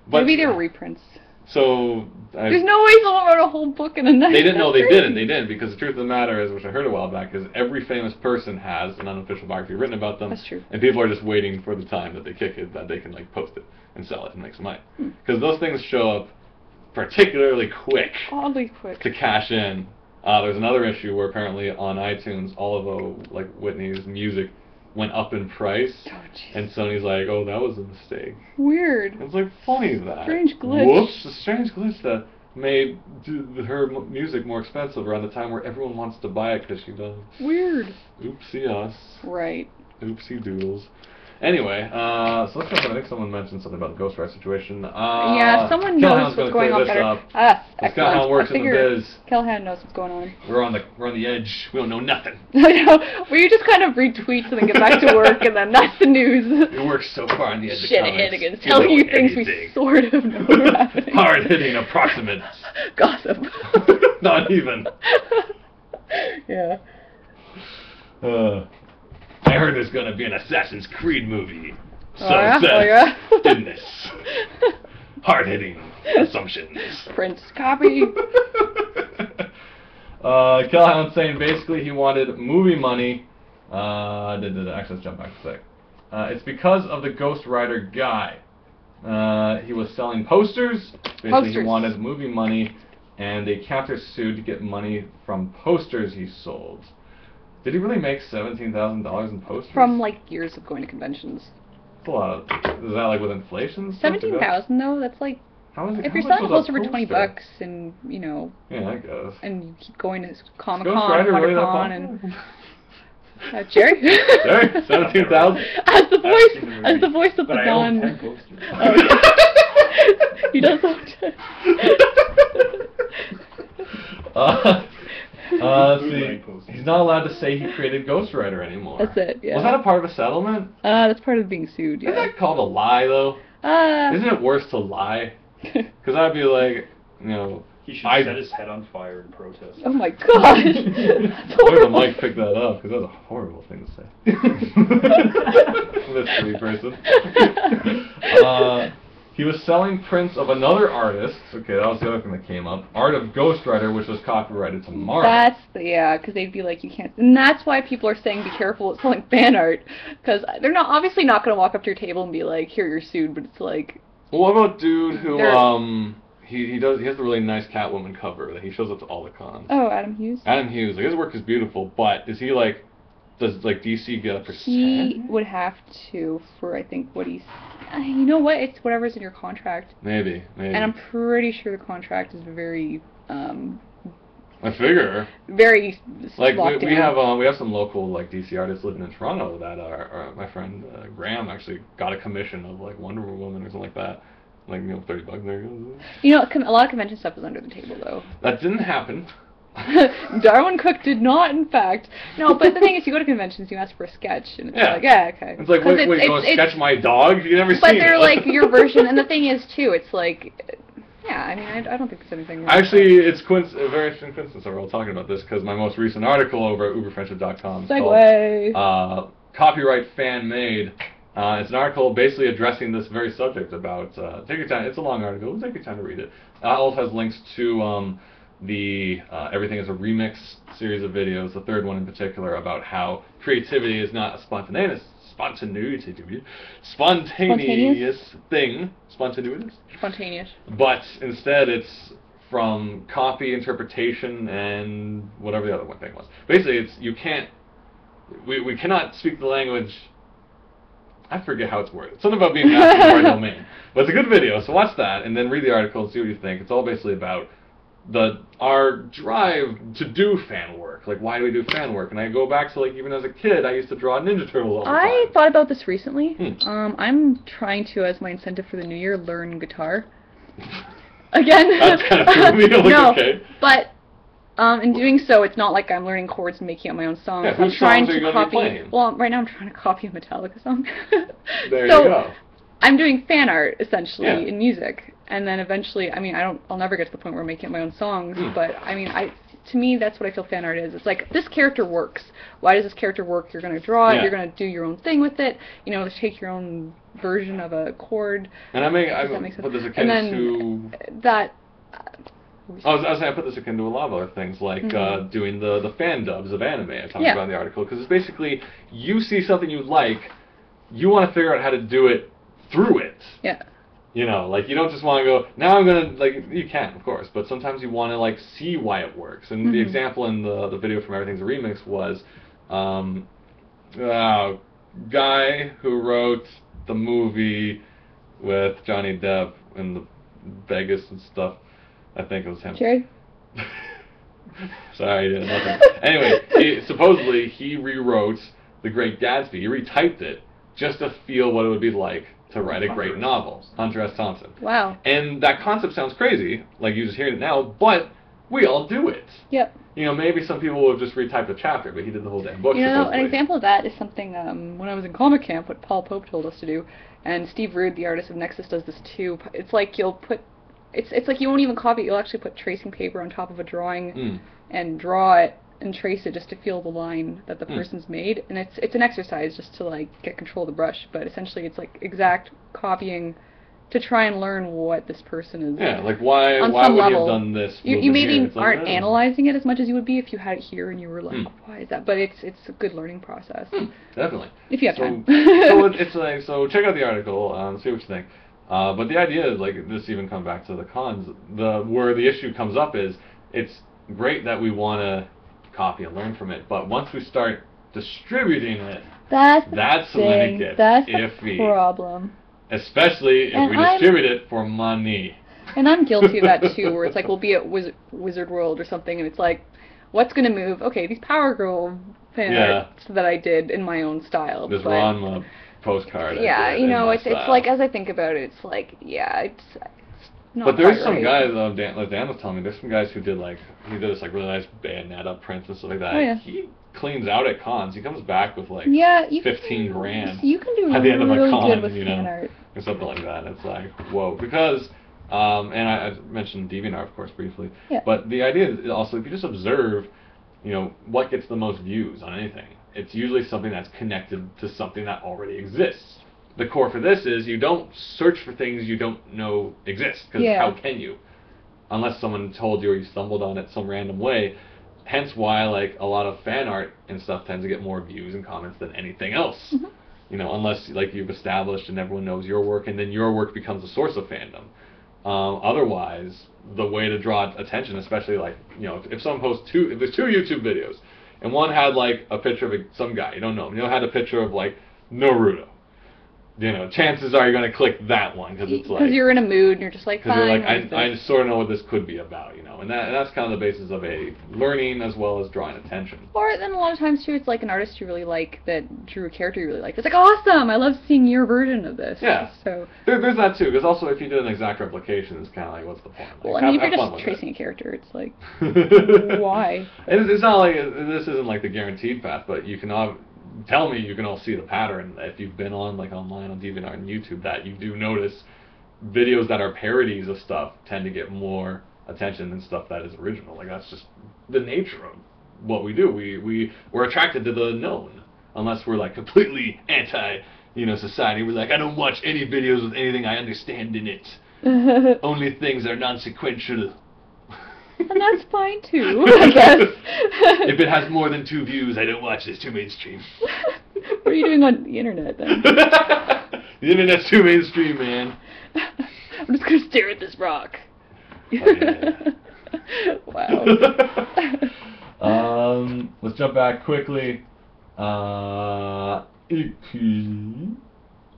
Maybe they were reprints. So there's no way someone wrote a whole book in a night. They didn't know they didn't. They didn't, because the truth of the matter is, which I heard a while back, is every famous person has an unofficial biography written about them. That's true. And people are just waiting for the time that they kick it, that they can like post it and sell it and make some money. Because those things show up particularly quick. Oddly quick. To cash in. There's another issue where apparently on iTunes, all of like Whitney's music went up in price, and Sony's like, oh, that was a mistake. Weird. It's like funny that. Strange glitch. Whoops, a strange glitch that made her music more expensive around the time where everyone wants to buy it because she does. Weird. Oopsie us. Right. Oopsie doodles. Anyway, so let's jump in. I think someone mentioned something about the Ghostwriter situation. Yeah, someone knows what's going on better. That's kind of how it works in the biz. Callahan knows what's going on. We're on the edge. We don't know nothing. I know. Well, you just kind of retweet and then get back to work, and then that's the news. We work so far on the edge of Shenanigans, telling you things we sort of know are happening. Hard-hitting approximate. Gossip. Not even. Yeah. I heard there's gonna be an Assassin's Creed movie. So goodness. Hard-hitting assumptions. Prince copy. Callahan's saying basically he wanted movie money. Actually, let's jump back a sec. It's because of the Ghostwriter guy. He was selling posters. Basically, he wanted movie money, and they countersued to get money from posters he sold. Did he really make $17,000 in posters? From like years of going to conventions. That's a lot of. Is that like with inflation? 17,000 though. That's like. How is it? If you're selling a poster for $20, and you know. Yeah, I guess. And you keep going to Comic Con, WonderCon, and. Jerry? Jerry, 17,000. As the voice of the non. He does see, he's not allowed to say he created Ghostwriter anymore. That's it, yeah. Was that a part of a settlement? That's part of being sued, yeah. Isn't that called a lie, though? Isn't it worse to lie? Because I'd be like, you know... He should set his head on fire in protest. Oh my gosh! Where the mic picked that up? Because that's a horrible thing to say. Mystery person. He was selling prints of another artist. Okay, that was the other thing that came up. Art of Ghostwriter, which was copyrighted to Marvel. That's because they'd be like, you can't. And that's why people are saying be careful with selling fan art, because they're obviously not going to walk up to your table and be like, here, you're sued. But it's like. Well, what about dude who he has the really nice Catwoman cover that he shows up to all the cons. Oh, Adam Hughes. Adam Hughes. Like, his work is beautiful, but is he like? Does like DC get a percent? He would have to for I think what he's. You know what? It's whatever's in your contract. Maybe. And I'm pretty sure the contract is very. I figure. Very. Like we have some local like DC artists living in Toronto that are my friend Graham actually got a commission of like Wonder Woman or something like that. Like, you know, $30 there. You know, a lot of convention stuff is under the table though. That didn't happen. Darwin Cook did not, in fact. No, but the thing is, you go to conventions, you ask for a sketch, and it's like, yeah, okay. It's like, wait, you want to sketch my dog? You never seen it. But they're like your version, and the thing is, too, it's like, yeah, I mean, I don't think there's anything wrong. Actually, it's a very interesting coincidence that we're all talking about this, because my most recent article over at uberfriendship.com is called Copyright Fan Made. It's an article basically addressing this very subject about, take your time, it's a long article, take your time to read it. It also has links to the Everything is a Remix series of videos, the third one in particular, about how creativity is not a spontaneous thing. Spontaneous. But instead it's from copy, interpretation, and whatever the other one thing was. Basically, it's, we cannot speak the language. I forget how it's worded. Something about being master of our domain. But it's a good video, so watch that, and then read the article and see what you think. It's all basically about our drive to do fan work. Like, why do we do fan work? And I go back to, like, even as a kid, I used to draw Ninja Turtles all the time. I thought about this recently. I'm trying to, as my incentive for the new year, learn guitar. Again. That's kind of true. No, okay. But in doing so, it's not like I'm learning chords and making up my own songs. Yeah, whose songs are you going to be playing? Well, right now I'm trying to copy a Metallica song. There you go. I'm doing fan art, essentially, in music. And then eventually, I mean, I'll never get to the point where I'm making up my own songs, but, I mean, to me, that's what I feel fan art is. It's like, this character works. Why does this character work? You're going to draw it, you're going to do your own thing with it, you know, take your own version of a chord. And I put this akin to... that... I was saying I put this akin to a lot of other things, like doing the fan dubs of anime. I talked about in the article, because it's basically, you see something you like, you want to figure out how to do it through it. Yeah. You know, like, you don't just want to go, now I'm going to, like, you can, of course, but sometimes you want to, like, see why it works. And the example in the video from Everything's a Remix was, guy who wrote the movie with Johnny Depp in the Vegas and stuff. I think it was him. Jared? Sorry, yeah, nothing. Anyway, supposedly he rewrote The Great Gatsby. He retyped it just to feel what it would be like to write a great novel. Hunter S. Thompson. Wow. And that concept sounds crazy, like you just hearing it now, but we all do it. Yep. You know, maybe some people will just retype a chapter, but he did the whole damn book. You know, an example of that is something, when I was in comic camp, what Paul Pope told us to do, and Steve Rude, the artist of Nexus, does this too. It's like you'll put... It's like you won't even copy it, you'll actually put tracing paper on top of a drawing and draw it and trace it just to feel the line that the person's made. And it's an exercise just to, like, get control of the brush, but essentially it's like exact copying to try and learn what this person is. Yeah, like why would level, he have done this? You maybe aren't analyzing it as much as you would be if you had it here and you were like, why is that? But it's a good learning process. Definitely. If you have time. So it's like, so check out the article, see what you think. But the idea is, like, this even comes back to the cons. Where the issue comes up is, it's great that we want to copy and learn from it, but once we start distributing it, that's when it gets iffy. The problem. Especially if we distribute it for money. And I'm guilty of that too, where it's like, we'll be at Wizard World or something, and it's like, what's going to move? Okay, these Power Girl fan arts that I did in my own style. This Ranma postcard. Yeah, you know, it's like, as I think about it, it's like, it's not. But there's some guys, like Dan was telling me, there's some guys who did, like, he did this, like, really nice Bayonetta prints and stuff like that. Oh, yeah. He cleans out at cons. He comes back with, like, 15 grand. You can do at the end of a really con, good with you fan know, art. or something like that. It's like, whoa. Because, and I mentioned DeviantArt, of course, briefly. Yeah. But the idea is also, if you just observe, you know, what gets the most views on anything, it's usually something that's connected to something that already exists. The core for this is, you don't search for things you don't know exist, because how can you? Unless someone told you or you stumbled on it some random way. Hence why, like, a lot of fan art and stuff tends to get more views and comments than anything else. You know, unless, like, you've established and everyone knows your work, and then your work becomes a source of fandom. Otherwise, the way to draw attention, especially, like, you know, if someone posts if there's 2 YouTube videos, and one had, like, a picture of some guy, you don't know him, you know, had a picture of, like, Naruto. You know, chances are you're going to click that one, because it's like... Because you're in a mood, and you're just like, fine. You're like, I sort of know what this could be about, you know. And that's kind of the basis of a learning as well as drawing attention. Or then a lot of times, too, it's like an artist you really like that drew a character you really like. It's like, awesome! I love seeing your version of this. Yeah. So there's that, too, because also if you did an exact replication, it's kind of like, what's the point? Like, well, I mean, if you're just tracing a character, it's like, why? It's not like, this isn't like the guaranteed path, but you can tell me you can all see the pattern if you've been on, like, online on DeviantArt and YouTube, that you do notice videos that are parodies of stuff tend to get more attention than stuff that is original. Like, that's just the nature of what we do. We're attracted to the known, unless we're, like, completely anti, you know, society. We're like, I don't watch any videos with anything I understand in it. Only things are non-sequential. And that's fine too, I guess. If it has more than 2 views, I don't watch it. It's too mainstream. What are you doing on the internet then? The internet's too mainstream, man. I'm just gonna stare at this rock. Oh, yeah. Wow. Let's jump back quickly. I like these.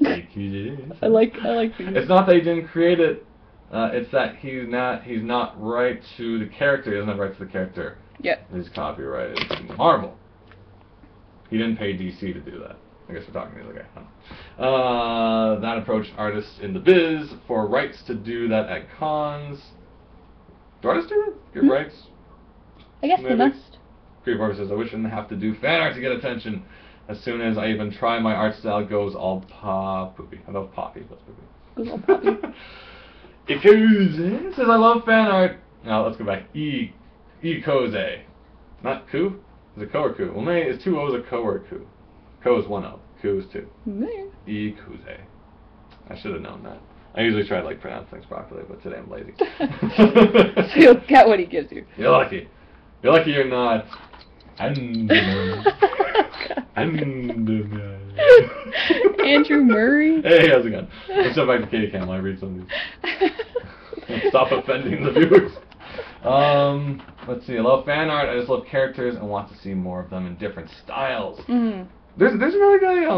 It's not that he didn't create it. It's that he's not right to the character. He doesn't have rights to the character. Yeah. His copyright is Marvel. He didn't pay DC to do that. I guess we're talking to the other guy. That approached artists in the biz for rights to do that at cons. Do artists do that? Get rights? I guess they must. Creative artist says, I wish I didn't have to do fan art to get attention. As soon as I even try, my art style goes all poppy. I love poppy, but poopy. Goes all poppy. Ikuze says, I love fan art. Now, let's go back. Ikoze. Not ku? Is it ko or ku? Well, maybe is 2 O's a ko or ku? Ko is 1 O. Ku is 2. Ikuze. I should have known that. I usually try to like pronounce things properly, but today I'm lazy. So you'll get what he gives you. You're lucky. You're lucky you're not. Andrew Murray. Hey, how's it going? Let's jump back to Katie Cam while I read some of these. Stop offending the viewers. Let's see. I love fan art. I just love characters and want to see more of them in different styles. There's another guy. A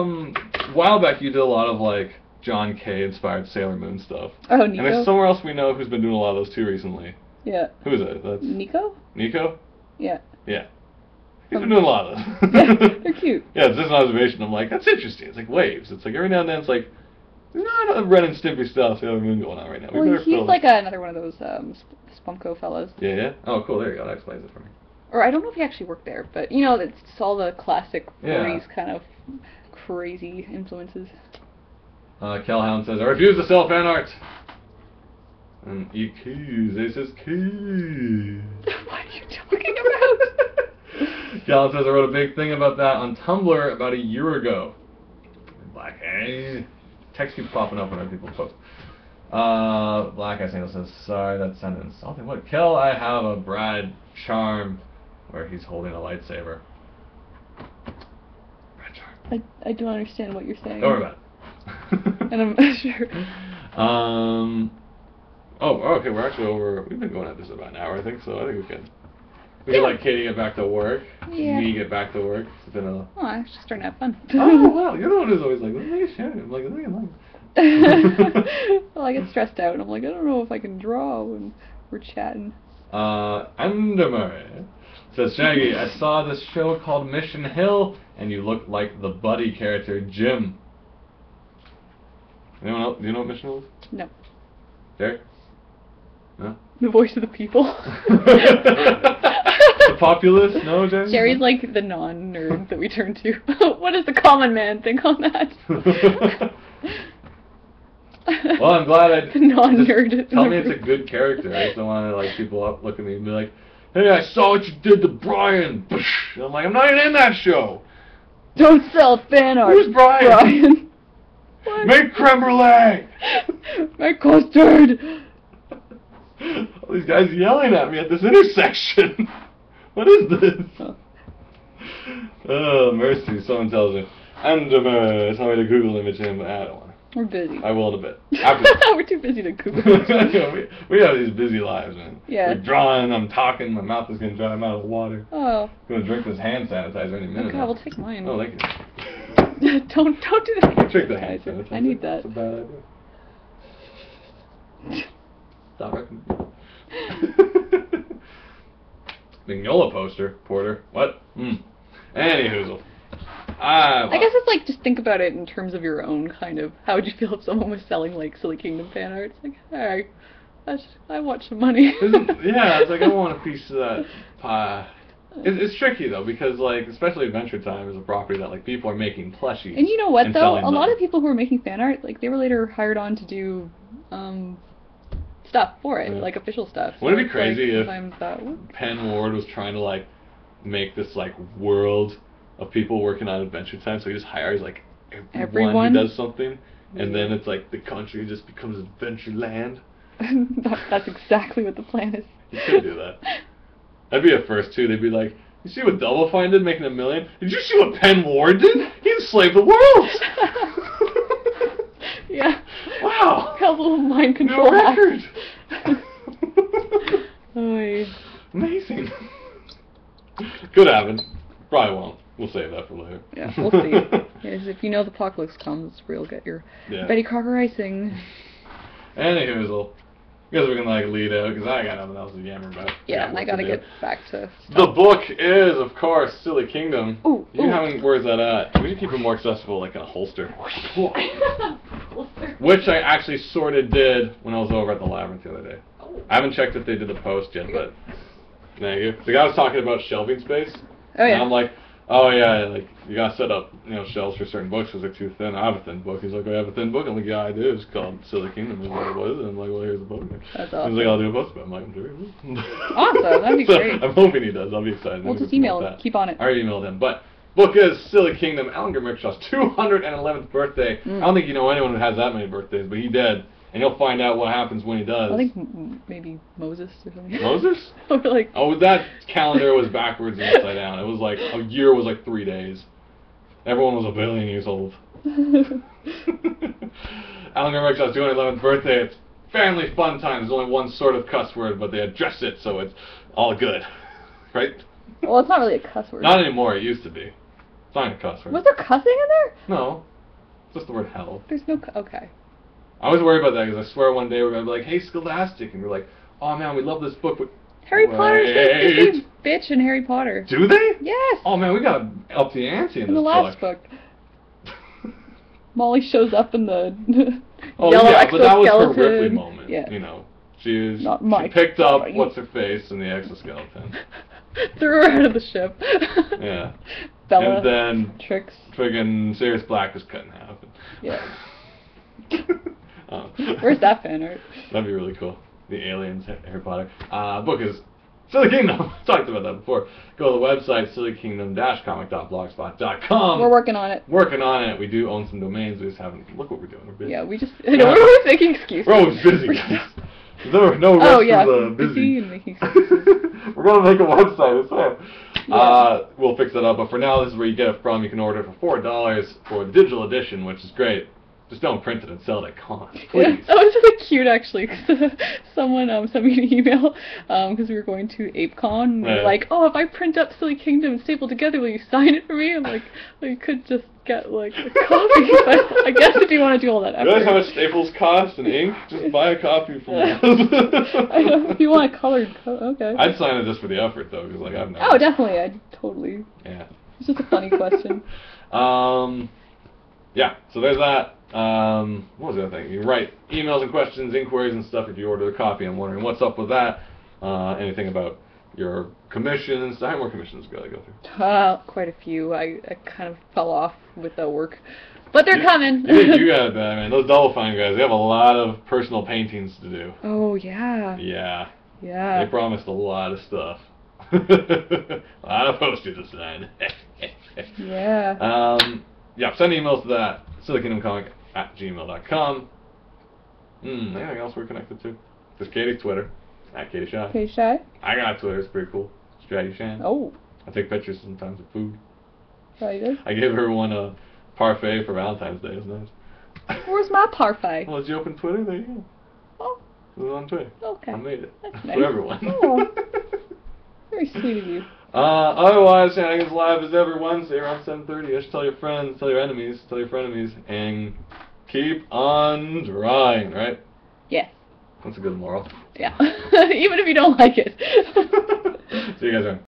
while back you did a lot of like John Kay inspired Sailor Moon stuff. Oh, Nico. And there's somewhere else we know who's been doing a lot of those too recently. Yeah. Who is it? That's Nico? Nico? Yeah. Yeah. He's been doing a lot of those. Yeah, they're cute. Yeah, it's just an observation. I'm like, that's interesting. It's like waves. It's like every now and then it's like, there's not a Ren and Stimpy style Sailor Moon going on right now. Well, he's like another one of those Spunko fellas. Yeah, yeah? Oh, cool. There you go. That explains it for me. Or I don't know if he actually worked there, but you know, it's all the classic 40s kind of crazy influences. Kelhound says, I refuse to sell fan art. And Ikuze says, Kuz. What are you talking about? Kelhound says, I wrote a big thing about that on Tumblr about a year ago. Black Eye. Text keeps popping up whenever people post. Black Eye Single says, sorry, that sounded insulting. What? Kel, I have a Brad charm where he's holding a lightsaber. Brad charm. I don't understand what you're saying. Don't worry about it. And I'm sure. Oh, okay, we're actually over. We've been going at this about an hour, I think, so I think we can let Katie get back to work. Yeah. Me get back to work. It's been a... Oh, I'm just starting to have fun. Oh, wow, you're the one who's always like, let's make a show. I'm like, let's make a Well, I get stressed out, and I'm like, I don't know if I can draw when we're chatting. Andermurray says, Shaggy, I saw this show called Mission Hill, and you look like the buddy character, Jim. Anyone else? Do you know what Mission Hill is? No. Derek? No? The voice of the people. The populace? No, Jerry? Jerry's like the non-nerd that we turn to. What does the common man think on that? Well, I'm glad I... The non-nerd. Tell me it's a good character. I just don't want to, like, people up look at me and be like, hey, I saw what you did to Brian. And I'm like, I'm not even in that show. Don't sell fan art. Who's Brian? Brian. What? Make creme brulee. Make custard. All these guys yelling at me at this intersection. What is this? Oh, mercy. Someone tells me. Tell me to Google image him, but I don't want to. We're busy. I will in a bit. We're too busy to Google. we have these busy lives, man. Yeah. We're drawing, I'm talking, my mouth is going to dry, I'm out of water. Oh. I'm going to drink this hand sanitizer any minute. Okay, now. we'll take mine. Oh, thank you. Don't do that. Drink the hand sanitizer. I need that. That's a bad idea. Stop it. Mignola poster, Porter. What? Anyhoozle. I guess it's like, just think about it in terms of your own kind of, how would you feel if someone was selling like Silly Kingdom fan art? It's like, alright, I want some money. Yeah, it's like, I want a piece of that pie. It's tricky though, because like, especially Adventure Time is a property that like people are making plushies. And you know what though? A lot them. of people who are making fan art, like they were later hired on to do stuff for it, like official stuff. Wouldn't it be crazy if Penn Ward was trying to like make this like world of people working on Adventure Time, so he just hires like everyone who does something, and then it's like the country just becomes Adventureland. That's exactly what the plan is. You could do that. That'd be a first too. They'd be like, you see what Double Fine did, making $1 million? Did you see what Penn Ward did? He enslaved the world. Yeah. Wow. Got a little mind control. No record. Amazing. Could happen. Probably won't. We'll save that for later. Yeah, we'll see. Yes, if you know the apocalypse comes, it's real. Get your Betty Crocker icing. Anyhoozle. I guess we can like lead out because I got nothing else to yammer about. Yeah, and I gotta get back to stuff. The book is, of course, Silly Kingdom. Ooh. Where's that at? We should keep it more accessible, like in a holster. Which I actually sort of did when I was over at the Labyrinth the other day. I haven't checked if they did the post yet, but thank you. The guy was talking about shelving space. Oh yeah. And I'm like, Oh yeah, like you gotta set up, shelves for certain books because they're too thin. I have a thin book. He's like, I have a thin book. I'm like, yeah, I do. It's called Silly Kingdom. He's like, what is it? I'm like, well, here's the book. That's awesome. He's like, I'll do a post about it. I'm like, I'm sure. Awesome, that'd be So, great. I'm hoping he does. I'll be excited. We'll just email him. Keep on it. I already emailed him, but book is Silly Kingdom, Alan Grimrickshaw's 211th birthday. I don't think you know anyone who has that many birthdays, but he did. And you'll find out what happens when he does. I think maybe Moses or something. Moses? Or like... Oh, that calendar was backwards and upside down. It was like, a year was like 3 days. Everyone was a billion years old. Alan Grimrickshaw's 211th birthday. It's family fun time. There's only one sort of cuss word, but they address it, so it's all good. Right? Well, it's not really a cuss word. Not anymore. It used to be. It's not a cuss word. Was there cussing in there? No. It's just the word hell. There's no... Okay. I was worried about that because I swear one day we're going to be like, hey, Scholastic, and we're like, oh man, we love this book, but... Harry Potter's the same bitch in Harry Potter. Do they? Yes! Oh man, we got to up the ante in this the last book. Molly shows up in the yellow exoskeleton. But that was her Ripley moment. Yeah. She picked fault, up what's-her-face in the exoskeleton. Threw her out of the ship. Yeah. Bella. And then... Tricks. Friggin' Sirius Black was cut in half. Yeah. Where's that fan art? That'd be really cool. The aliens, Harry Potter. Book is Silly Kingdom. Talked about that before. Go to the website, sillykingdom-comic.blogspot.com. We're working on it. Working on it. We do own some domains. We just haven't. Look what we're doing. We're busy. Yeah, we just. We're always making excuses. We're always busy, guys. No rest for the busy. And making excuses. We're gonna make a website. It's fine. Yeah. We'll fix that up. But for now, this is where you get it from. You can order it for $4 for the digital edition, which is great. Just don't print it and sell it at con, please. Yeah, that was really cute, actually. Cause, someone sent me an email because we were going to Ep020. And they were like, oh, if I print up Silly Kingdom and staple together, will you sign it for me? I'm like, well, you could just get like a copy. But I guess if you want to do all that effort. You realize how much staples cost and ink? Just buy a copy from us. I know, if you want a colored, okay. I'd sign it just for the effort, though, because like I've never. Oh, definitely, I'd totally. Yeah. It's just a funny question. Yeah. So there's that. What was the other thing? You can write emails and questions, inquiries and stuff if you order the copy. I'm wondering what's up with that. Anything about your commissions? How many more commissions gotta go through? Quite a few. I kind of fell off with the work. But they're coming. You got it, man. Those Double Fine guys, they have a lot of personal paintings to do. Oh, yeah. Yeah. Yeah. They promised a lot of stuff. A lot of posters to sign. Yeah. Yeah, send emails to that. SillyKingdomComic@gmail.com. Anything else we're connected to? There's Katie's Twitter, @KatieShy. Katie Shy? I got Twitter, it's pretty cool. Stratty Shan. Oh. I take pictures sometimes of food. Right, you did? I gave her one a parfait for Valentine's Day, it was nice. Where's my parfait? Well, did you open Twitter? There you go. Oh. It was on Twitter. Okay. I made it. That's nice. For everyone. Oh. Very sweet of you. Otherwise, Shenanigans Live is every Wednesday around 7:30ish. Tell your friends, tell your enemies, tell your frenemies, and keep on drawing, right? Yes. That's a good moral. Yeah. Even if you don't like it. See you guys around.